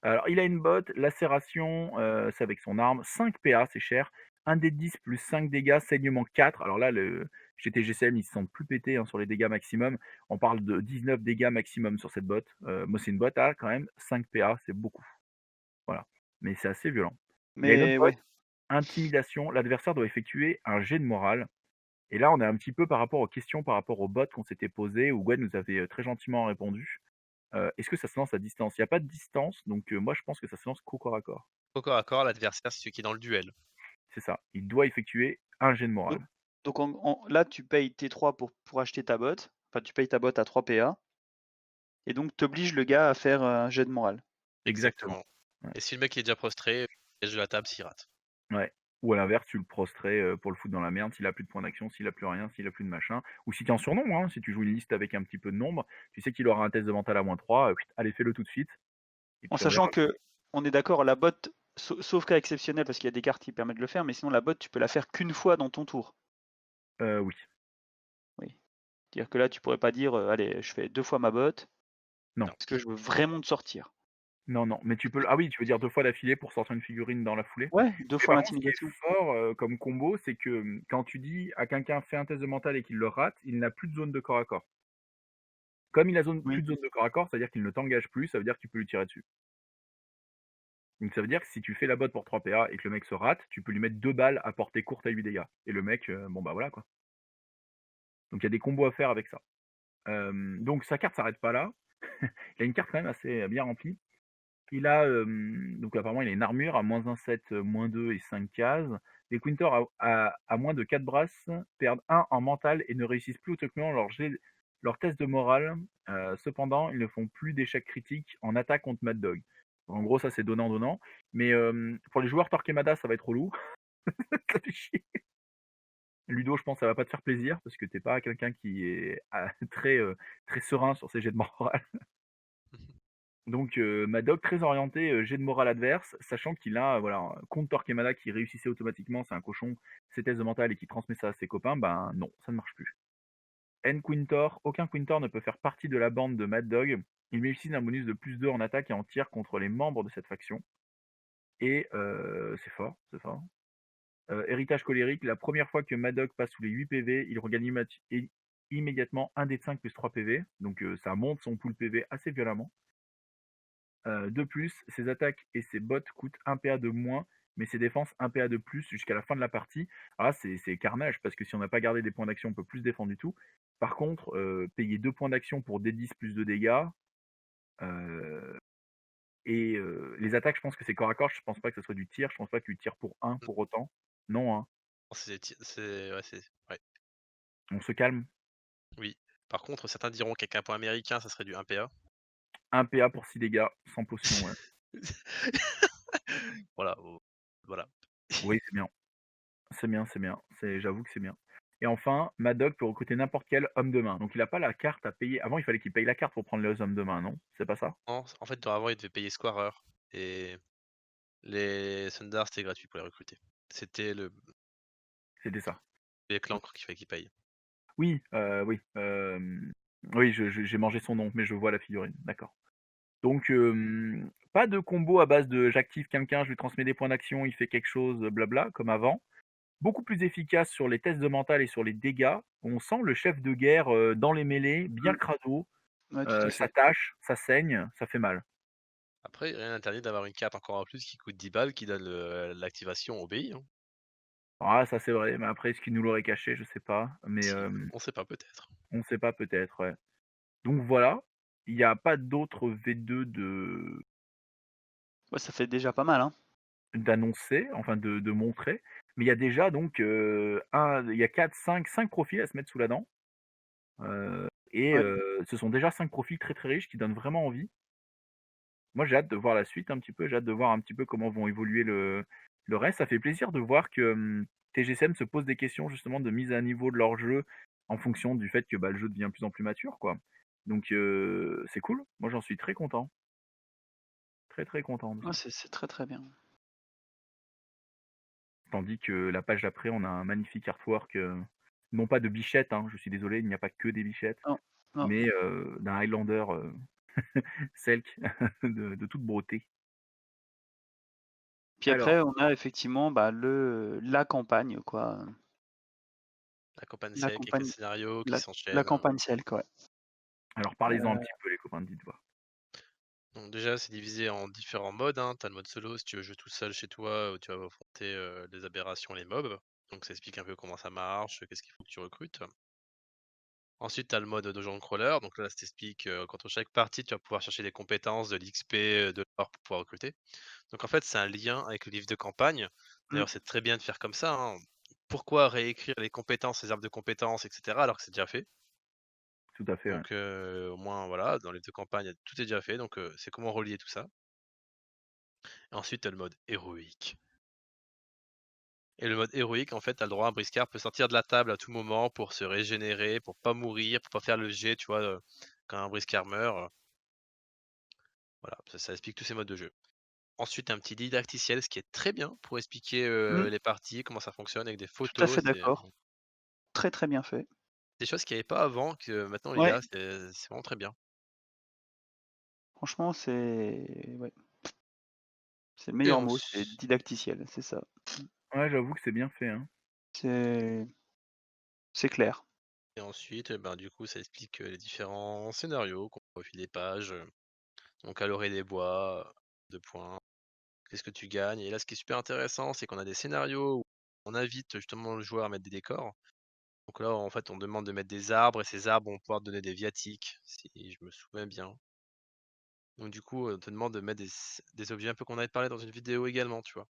Speaker 1: Alors, il a une botte, lacération, c'est avec son arme, 5 PA, c'est cher. 1 d 10 plus 5 dégâts, saignement 4. Alors là, le GTGCM, ils se sentent plus pétés hein, sur les dégâts maximum. On parle de 19 dégâts maximum sur cette botte. Moi, c'est une botte à quand même 5 PA, c'est beaucoup. Voilà. Mais c'est assez violent. Il a une autre
Speaker 3: mais
Speaker 1: botte,
Speaker 3: ouais.
Speaker 1: intimidation. L'adversaire doit effectuer un jet de morale. Et là, on est un petit peu par rapport aux questions, par rapport aux bots qu'on s'était posées, où Gwen nous avait très gentiment répondu. Est-ce que ça se lance à distance? Il n'y a pas de distance, donc moi je pense que ça se lance qu'au corps à corps.
Speaker 2: Au corps à corps, l'adversaire, c'est celui qui est dans le duel.
Speaker 1: C'est ça. Il doit effectuer un jet de
Speaker 3: Donc
Speaker 1: morale.
Speaker 3: donc là, tu payes tes 3 pour acheter ta botte. Enfin, tu payes ta botte à 3 PA et donc tu obliges le gars à faire, un jet de morale.
Speaker 1: Exactement.
Speaker 2: Exactement.
Speaker 1: Ouais.
Speaker 2: Et si le mec est déjà prostré, piège de la table s'il rate.
Speaker 1: Ouais. Ou à l'inverse, tu le prostrais pour le foutre dans la merde s'il a plus de points d'action, s'il a plus rien, s'il a plus de machin. Ou si tu es en surnombre, hein, si tu joues une liste avec un petit peu de nombre, tu sais qu'il aura un test de mental à -3, allez, fais-le tout de suite. Et
Speaker 3: En
Speaker 1: puis on verra.
Speaker 3: sachant que on est d'accord, la botte, sauf cas exceptionnel, parce qu'il y a des cartes qui permettent de le faire, mais sinon la botte, tu peux la faire qu'une fois dans ton tour.
Speaker 1: Oui.
Speaker 3: Oui. C'est-à-dire que là, tu pourrais pas dire, «Allez, je fais 2 fois ma botte,
Speaker 1: Non.
Speaker 2: Non.
Speaker 3: parce que je veux vraiment te sortir».
Speaker 1: Non, non, mais tu peux ah oui, tu veux dire 2 fois d'affilée pour sortir une figurine dans la foulée?
Speaker 3: Ouais, 2
Speaker 1: Mais
Speaker 3: fois
Speaker 1: par contre, ce qui est
Speaker 3: l'intimidation.
Speaker 1: fort, comme combo, c'est que, quand tu dis à quelqu'un: «Fais un test de mental» et qu'il le rate, il n'a plus de zone de corps à corps. Comme il a plus
Speaker 3: Oui.
Speaker 1: de zone de corps à corps, ça veut dire qu'il ne t'engage plus, ça veut dire que tu peux lui tirer dessus. Donc ça veut dire que si tu fais la botte pour 3 PA et que le mec se rate, tu peux lui mettre 2 balles à portée courte à 8 dégâts et le mec, bon, bah, voilà, quoi. Donc il y a des combos à faire avec ça. Donc sa carte s'arrête pas là. Il a une carte quand même assez bien remplie. Il a, donc apparemment il a une armure à -1/7, -2 et 5 cases. Les Quintors à moins de 4 brasses perdent 1 en mental et ne réussissent plus automatiquement leur test de morale. Cependant, ils ne font plus d'échecs critiques en attaque contre Mad Dog. En gros, ça c'est donnant-donnant. Mais, pour les joueurs Torquemada, ça va être relou. Ça fait chier. Ludo, je pense que ça va pas te faire plaisir parce que tu es pas quelqu'un qui est très, très serein sur ses jets de morale. Donc, Madoc très orienté, jet de morale adverse, sachant qu'il a, voilà, contre Torquemada qui réussissait automatiquement, c'est un cochon, ses tests de mental et qui transmet ça à ses copains, ben non, ça ne marche plus. Quintor, aucun Quintor ne peut faire partie de la bande de Mad Dog. Il bénéficie d'un bonus de +2 en attaque et en tir contre les membres de cette faction. Et c'est fort, c'est fort. Héritage colérique, la première fois que Mad Dog passe sous les 8 PV, il regagne immédiatement un dé de 5 plus 3 PV. Donc ça monte son pool PV assez violemment. De plus, ses attaques et ses bots coûtent 1 PA de moins, mais ses défenses 1 PA de plus jusqu'à la fin de la partie. Ah, c'est carnage, parce que si on n'a pas gardé des points d'action, on peut plus se défendre du tout. Par contre, payer 2 points d'action pour D10 plus de dégâts, heu les attaques, je pense que c'est corps à corps, je pense pas que ce soit du tir, je pense pas que tu tires pour 1 pour autant. Non, hein,
Speaker 2: Ouais,
Speaker 1: on se calme.
Speaker 2: oui. Par contre, certains diront qu'avec un point américain, ça serait du 1 PA.
Speaker 1: 1 PA pour 6 dégâts, sans potion, ouais.
Speaker 2: Voilà, voilà.
Speaker 1: Oui, c'est bien. C'est bien, c'est bien. J'avoue que c'est bien. Et enfin, Madoc peut recruter n'importe quel homme de main. Donc il a pas la carte à payer. Avant, il fallait qu'il paye la carte pour prendre les hommes de main, non? C'est pas ça?
Speaker 2: Non, en fait, avant, ils devaient payer Squarer et les Sundar, c'était gratuit pour les recruter. C'était
Speaker 1: C'était ça.
Speaker 2: les clans qu'il fallait qu'ils payent.
Speaker 1: Oui, oui, oui, j'ai mangé son nom, mais je vois la figurine, d'accord. Donc, pas de combo à base de j'active quelqu'un, je lui transmets des points d'action, il fait quelque chose, blabla, comme avant. Beaucoup plus efficace sur les tests de mental et sur les dégâts. On sent le chef de guerre, dans les mêlées, bien
Speaker 3: Mmh.
Speaker 1: crado,
Speaker 3: Ouais, tout à
Speaker 1: ça
Speaker 3: fait.
Speaker 1: tâche, ça saigne, ça fait mal.
Speaker 2: Après, rien n'interdit d'avoir une carte encore en plus qui coûte 10 balles, qui donne l'activation au BI, hein.
Speaker 1: Ah ça c'est vrai, mais après est-ce qu'il nous l'aurait caché? Je sais pas, mais,
Speaker 2: Si, on sait pas, peut-être.
Speaker 1: on sait pas peut-être, ouais. Donc voilà, il y a pas d'autres V2
Speaker 3: Ouais, ça fait déjà pas mal, hein.
Speaker 1: d'annoncer, enfin de montrer, mais il y a déjà donc, il y a 4, 5 profils à se mettre sous la dent, et
Speaker 3: Ouais.
Speaker 1: ce sont déjà 5 profils très, très riches qui donnent vraiment envie. Moi, j'ai hâte de voir la suite un petit peu, j'ai hâte de voir un petit peu comment vont évoluer le reste. Ça fait plaisir de voir que, TGCM se pose des questions justement de mise à niveau de leur jeu en fonction du fait que, bah, le jeu devient de plus en plus mature, quoi. Donc c'est cool. Moi, j'en suis très content. Très, très content de
Speaker 3: Ouais,
Speaker 1: ça.
Speaker 3: c'est très, très bien.
Speaker 1: Tandis que la page d'après, on a un magnifique artwork, non pas de bichettes, hein, je suis désolé, il n'y a pas que des bichettes,
Speaker 3: Non, non.
Speaker 1: mais d'un Highlander, Selk de toute beauté.
Speaker 3: Puis
Speaker 1: Alors
Speaker 3: après, on a effectivement, bah, la campagne, quoi,
Speaker 2: La campagne
Speaker 3: la
Speaker 2: sec avec les
Speaker 3: campagne
Speaker 2: scénarios qui
Speaker 3: la
Speaker 2: s'enchaînent.
Speaker 3: campagne Selk, ouais.
Speaker 1: alors parlez-en un petit peu les copains de Dites-Voix.
Speaker 2: Donc déjà, c'est divisé en différents modes, hein. Tu as le mode solo si tu veux jouer tout seul chez toi, où tu vas affronter, les aberrations, les mobs. Donc ça explique un peu comment ça marche, qu'est-ce qu'il faut que tu recrutes. Ensuite, tu as le mode Dungeon Crawler, donc là, ça t'explique, qu'entre chaque partie, tu vas pouvoir chercher des compétences, de l'XP, de l'or pour pouvoir recruter. Donc en fait, c'est un lien avec le livre de campagne.
Speaker 3: Mmh.
Speaker 2: D'ailleurs, c'est très bien de faire comme ça, hein. Pourquoi réécrire les compétences, les arbres de compétences, et cetera, alors que c'est déjà fait?
Speaker 1: Tout à fait, ouais.
Speaker 2: Donc au moins, voilà, dans le livre de campagne, tout est déjà fait, donc c'est comment relier tout ça. Et ensuite, tu as le mode héroïque. Et le mode héroïque, en fait, tu as le droit, un briscard peut sortir de la table à tout moment pour se régénérer, pour pas mourir, pour pas faire le jet, tu vois, quand un briscard meurt, voilà, ça explique tous ces modes de jeu. Ensuite, un petit didacticiel, ce qui est très bien pour expliquer,
Speaker 3: Mmh,
Speaker 2: les parties, comment ça fonctionne avec des
Speaker 3: tout à fait
Speaker 2: photos. C'est
Speaker 3: d'accord. Très, très bien fait.
Speaker 2: des choses qu'il y avait pas avant que maintenant il y
Speaker 3: Ouais,
Speaker 2: a, c'est vraiment très bien.
Speaker 3: franchement, ouais, c'est le
Speaker 2: Et
Speaker 3: meilleur mot, c'est
Speaker 2: ensuite
Speaker 3: didacticiel, c'est ça.
Speaker 1: Ouais, j'avoue que c'est bien fait, hein.
Speaker 3: C'est c'est clair.
Speaker 2: ben, du coup, ça explique, les différents scénarios qu'on voit au fil des pages, donc à l'orée des bois, 2 points, qu'est-ce que tu gagnes? Et là, ce qui est super intéressant, c'est qu'on a des scénarios où on invite justement le joueur à mettre des décors. Donc là, en fait, on demande de mettre des arbres et ces arbres vont pouvoir donner des viatiques, si je me souviens bien. Donc du coup, on te demande de mettre des objets un peu qu'on avait parlé dans une vidéo également, tu vois?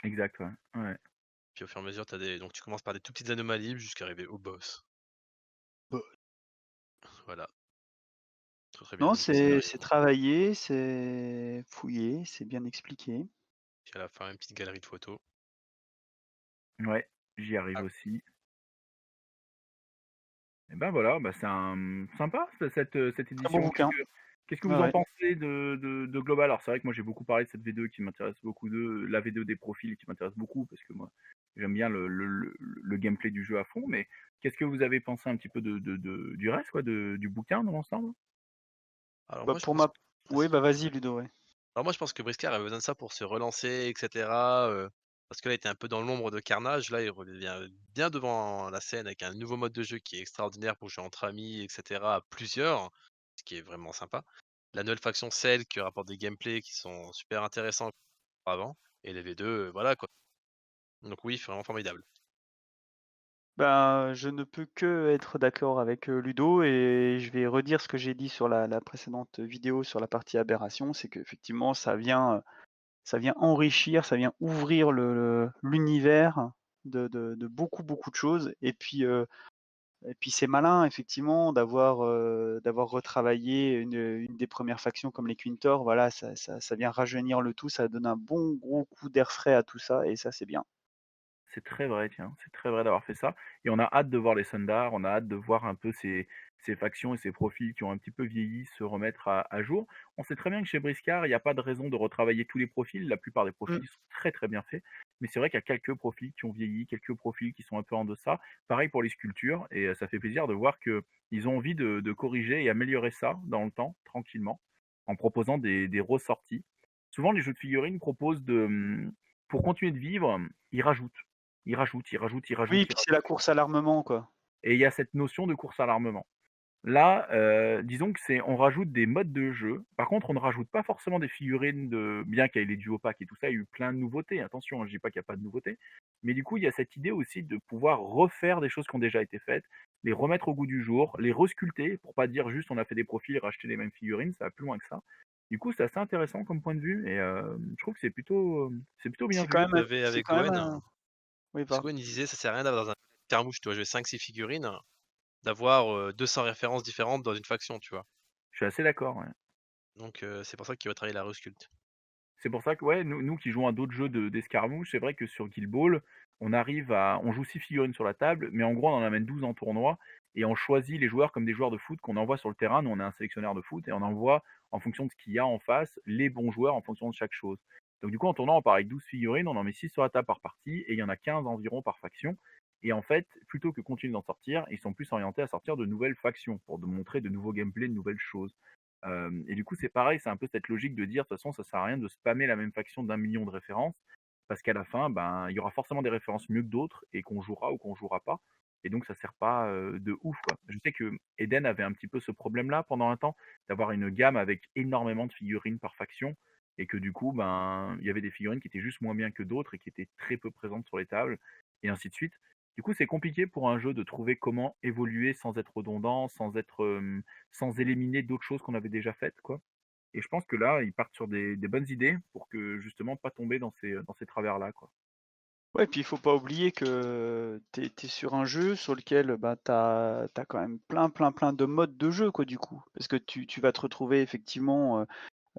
Speaker 1: Exact, ouais. Ouais.
Speaker 2: Puis au fur et à mesure, donc tu commences par des tout petites anomalies jusqu'à arriver au boss.
Speaker 3: Bah,
Speaker 2: Voilà, très, très bien
Speaker 3: non,
Speaker 2: au niveau scénario.
Speaker 3: c'est travaillé, c'est fouillé, c'est bien expliqué.
Speaker 2: Puis à la fin, une petite galerie de photos.
Speaker 1: Ouais, j'y arrive
Speaker 2: Ah,
Speaker 1: aussi. Et ben voilà, bah, c'est sympa cette
Speaker 3: Très bon
Speaker 1: édition.
Speaker 3: bouquin.
Speaker 1: Qu'est-ce que
Speaker 3: Ouais,
Speaker 1: vous en
Speaker 3: ouais.
Speaker 1: pensez de global? Alors c'est vrai que moi j'ai beaucoup parlé de cette V2 qui m'intéresse beaucoup, de la V2 des profils qui m'intéresse beaucoup parce que moi j'aime bien le gameplay du jeu à fond, mais qu'est-ce que vous avez pensé un petit peu du reste quoi, du bouquin dans l'ensemble?
Speaker 2: alors
Speaker 3: Bah,
Speaker 2: moi, je
Speaker 3: pour
Speaker 2: pense
Speaker 3: ma
Speaker 2: que
Speaker 3: Oui,
Speaker 2: vas-y.
Speaker 3: bah, vas-y Ludo, ouais.
Speaker 2: Alors moi, je pense que Briscard avait besoin de ça pour se relancer et cetera, parce que là, il était un peu dans l'ombre de Carnage. Là, il revient bien devant la scène avec un nouveau mode de jeu qui est extraordinaire pour jouer entre amis et cetera, à plusieurs, ce qui est vraiment sympa. La nouvelle faction Cell qui rapporte des gameplays qui sont super intéressants avant et les V2, voilà quoi. Donc oui, vraiment formidable.
Speaker 3: Ben, je ne peux que être d'accord avec, Ludo, et je vais redire ce que j'ai dit sur la précédente vidéo sur la partie aberration. C'est qu'effectivement ça vient enrichir, ça vient ouvrir l'univers de beaucoup, beaucoup de choses, et puis c'est malin effectivement d'avoir retravaillé une des premières factions comme les Quintor. Voilà, ça vient rajeunir le tout, ça donne un bon gros coup d'air frais à tout ça, et ça, c'est bien.
Speaker 1: C'est très vrai, tiens, c'est très vrai d'avoir fait ça et on a hâte de voir les Sundar, on a hâte de voir un peu ces factions et ces profils qui ont un petit peu vieilli se remettre à jour. On sait très bien que chez Briscard, il n'y a pas de raison de retravailler tous les profils, la plupart des
Speaker 3: Mmh.
Speaker 1: profils sont très, très bien faits, mais c'est vrai qu'il y a quelques profils qui ont vieilli, quelques profils qui sont un peu en deçà. Pareil pour les sculptures et ça fait plaisir de voir qu'ils ont envie de corriger et améliorer ça dans le temps, tranquillement, en proposant des ressorties. Souvent les jeux de figurines proposent pour continuer de vivre, ils rajoutent. Il rajoute, il rajoute, il
Speaker 3: Oui,
Speaker 1: rajoute, il
Speaker 3: puis c'est la
Speaker 1: rajoute
Speaker 3: course à l'armement, quoi.
Speaker 1: et il y a cette notion de course à l'armement. Là, disons que on rajoute des modes de jeu. Par contre, on ne rajoute pas forcément des figurines bien qu'il y ait les duo packs et tout ça, il y a eu plein de nouveautés. Attention, hein, je dis pas qu'il y a pas de nouveautés. Mais du coup, il y a cette idée aussi de pouvoir refaire des choses qui ont déjà été faites, les remettre au goût du jour, les resculpter pour pas dire juste on a fait des profils et racheter les mêmes figurines, ça va plus loin que ça. Du coup, c'est assez intéressant comme point de vue et je trouve que c'est plutôt bien
Speaker 3: C'est quand
Speaker 1: vu.
Speaker 2: Il
Speaker 3: même
Speaker 2: y avait
Speaker 3: c'est
Speaker 2: avec
Speaker 3: quand même
Speaker 2: Gwen,
Speaker 3: un Oui,
Speaker 2: parce que
Speaker 3: pardon.
Speaker 2: Gwen, il disait: «Ça sert à rien d'avoir dans un carmouche, tu vois, jouer 5-6 figurines, d'avoir, 200 références différentes dans une faction», tu vois?
Speaker 1: Je suis assez d'accord, ouais.
Speaker 2: Donc c'est pour ça qu'il va travailler la resculpte.
Speaker 1: C'est pour ça que ouais, nous qui jouons à d'autres jeux d'escarmouche, c'est vrai que sur Guild Ball, on joue 6 figurines sur la table, mais en gros, on en amène 12 en tournoi et on choisit les joueurs comme des joueurs de foot qu'on envoie sur le terrain. Nous, on est un sélectionneur de foot et on envoie, en fonction de ce qu'il y a en face, les bons joueurs en fonction de chaque chose. Donc du coup, en tournoi, on part avec 12 figurines, on en met 6 sur la table par partie et il y en a 15 environ par faction. Et en fait, plutôt que continuer d'en sortir, ils sont plus orientés à sortir de nouvelles factions pour montrer de nouveaux gameplays, de nouvelles choses. Et du coup, c'est pareil, c'est un peu cette logique de dire, de toute façon, ça sert à rien de spammer la même faction d'un million de références, parce qu'à la fin, ben, il y aura forcément des références mieux que d'autres, et qu'on jouera ou qu'on jouera pas. Et donc, ça sert pas de ouf, quoi. Je sais que Eden avait un petit peu ce problème-là pendant un temps, d'avoir une gamme avec énormément de figurines par faction, et que du coup, ben, il y avait des figurines qui étaient juste moins bien que d'autres et qui étaient très peu présentes sur les tables, et ainsi de suite. Du coup, c'est compliqué pour un jeu de trouver comment évoluer sans être redondant, sans éliminer d'autres choses qu'on avait déjà faites, quoi. Et je pense que là, ils partent sur des bonnes idées pour que justement pas tomber dans ces travers-là, quoi.
Speaker 3: Ouais, puis il faut pas oublier que tu es sur un jeu sur lequel, bah, tu as quand même plein, plein, plein de modes de jeu, quoi, du coup. Parce que tu vas te retrouver effectivement,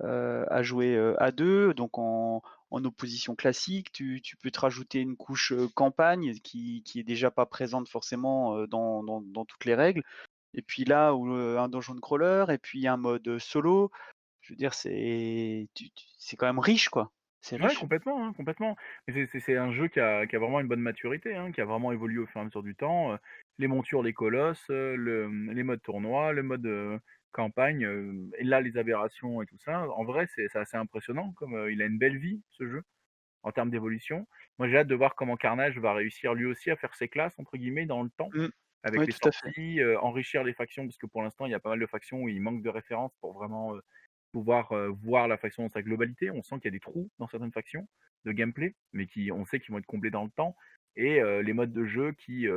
Speaker 3: à jouer, à 2, donc en opposition classique. Tu peux te rajouter une couche, campagne qui est déjà pas présente forcément, dans toutes les règles. Et puis là où, un dungeon crawler, et puis un mode, solo. Je veux dire, c'est quand même riche, quoi. C'est
Speaker 1: Ouais,
Speaker 3: riche.
Speaker 1: complètement, hein, complètement. Mais c'est un jeu qui a vraiment une bonne maturité, hein, qui a vraiment évolué au fur et à mesure du temps, les montures, les colosses, les modes tournoi, le mode, campagne, et là, les aberrations et tout ça. En vrai, c'est assez impressionnant comme, il a une belle vie, ce jeu, en termes d'évolution. Moi, j'ai hâte de voir comment Carnage va réussir lui aussi à faire ses «classes» entre guillemets dans le temps,
Speaker 3: Mmh.
Speaker 1: avec
Speaker 3: Ouais,
Speaker 1: les
Speaker 3: tout à fait.
Speaker 1: sorties, enrichir les factions, parce que pour l'instant, il y a pas mal de factions où il manque de références pour vraiment, pouvoir, voir la faction dans sa globalité. On sent qu'il y a des trous dans certaines factions de gameplay, mais on sait qu'ils vont être comblés dans le temps, et les modes de jeu qui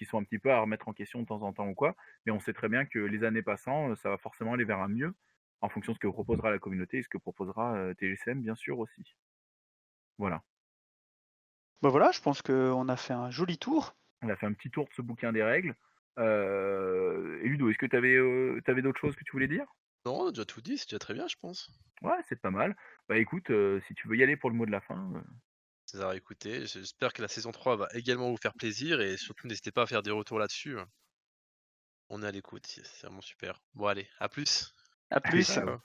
Speaker 1: sont un petit peu à remettre en question de temps en temps ou quoi. Mais on sait très bien que les années passant, ça va forcément aller vers un mieux, en fonction de ce que proposera la communauté et ce que proposera, TGCM bien sûr aussi. Voilà.
Speaker 3: Bah, voilà, je pense qu'on a fait un joli tour.
Speaker 1: On a fait un petit tour de ce bouquin des règles. Et Ludo, est-ce que tu avais d'autres choses que tu voulais dire?
Speaker 2: Non, on a déjà tout dit, c'est déjà très bien, je pense.
Speaker 1: Ouais, c'est pas mal. Bah écoute, si tu veux y aller pour le mot de la fin,
Speaker 2: César, écoutez, j'espère que la saison 3 va également vous faire plaisir et surtout n'hésitez pas à faire des retours là-dessus. On est à l'écoute, c'est vraiment super. Bon allez, à plus.
Speaker 3: À
Speaker 1: allez,
Speaker 3: plus.
Speaker 1: ciao.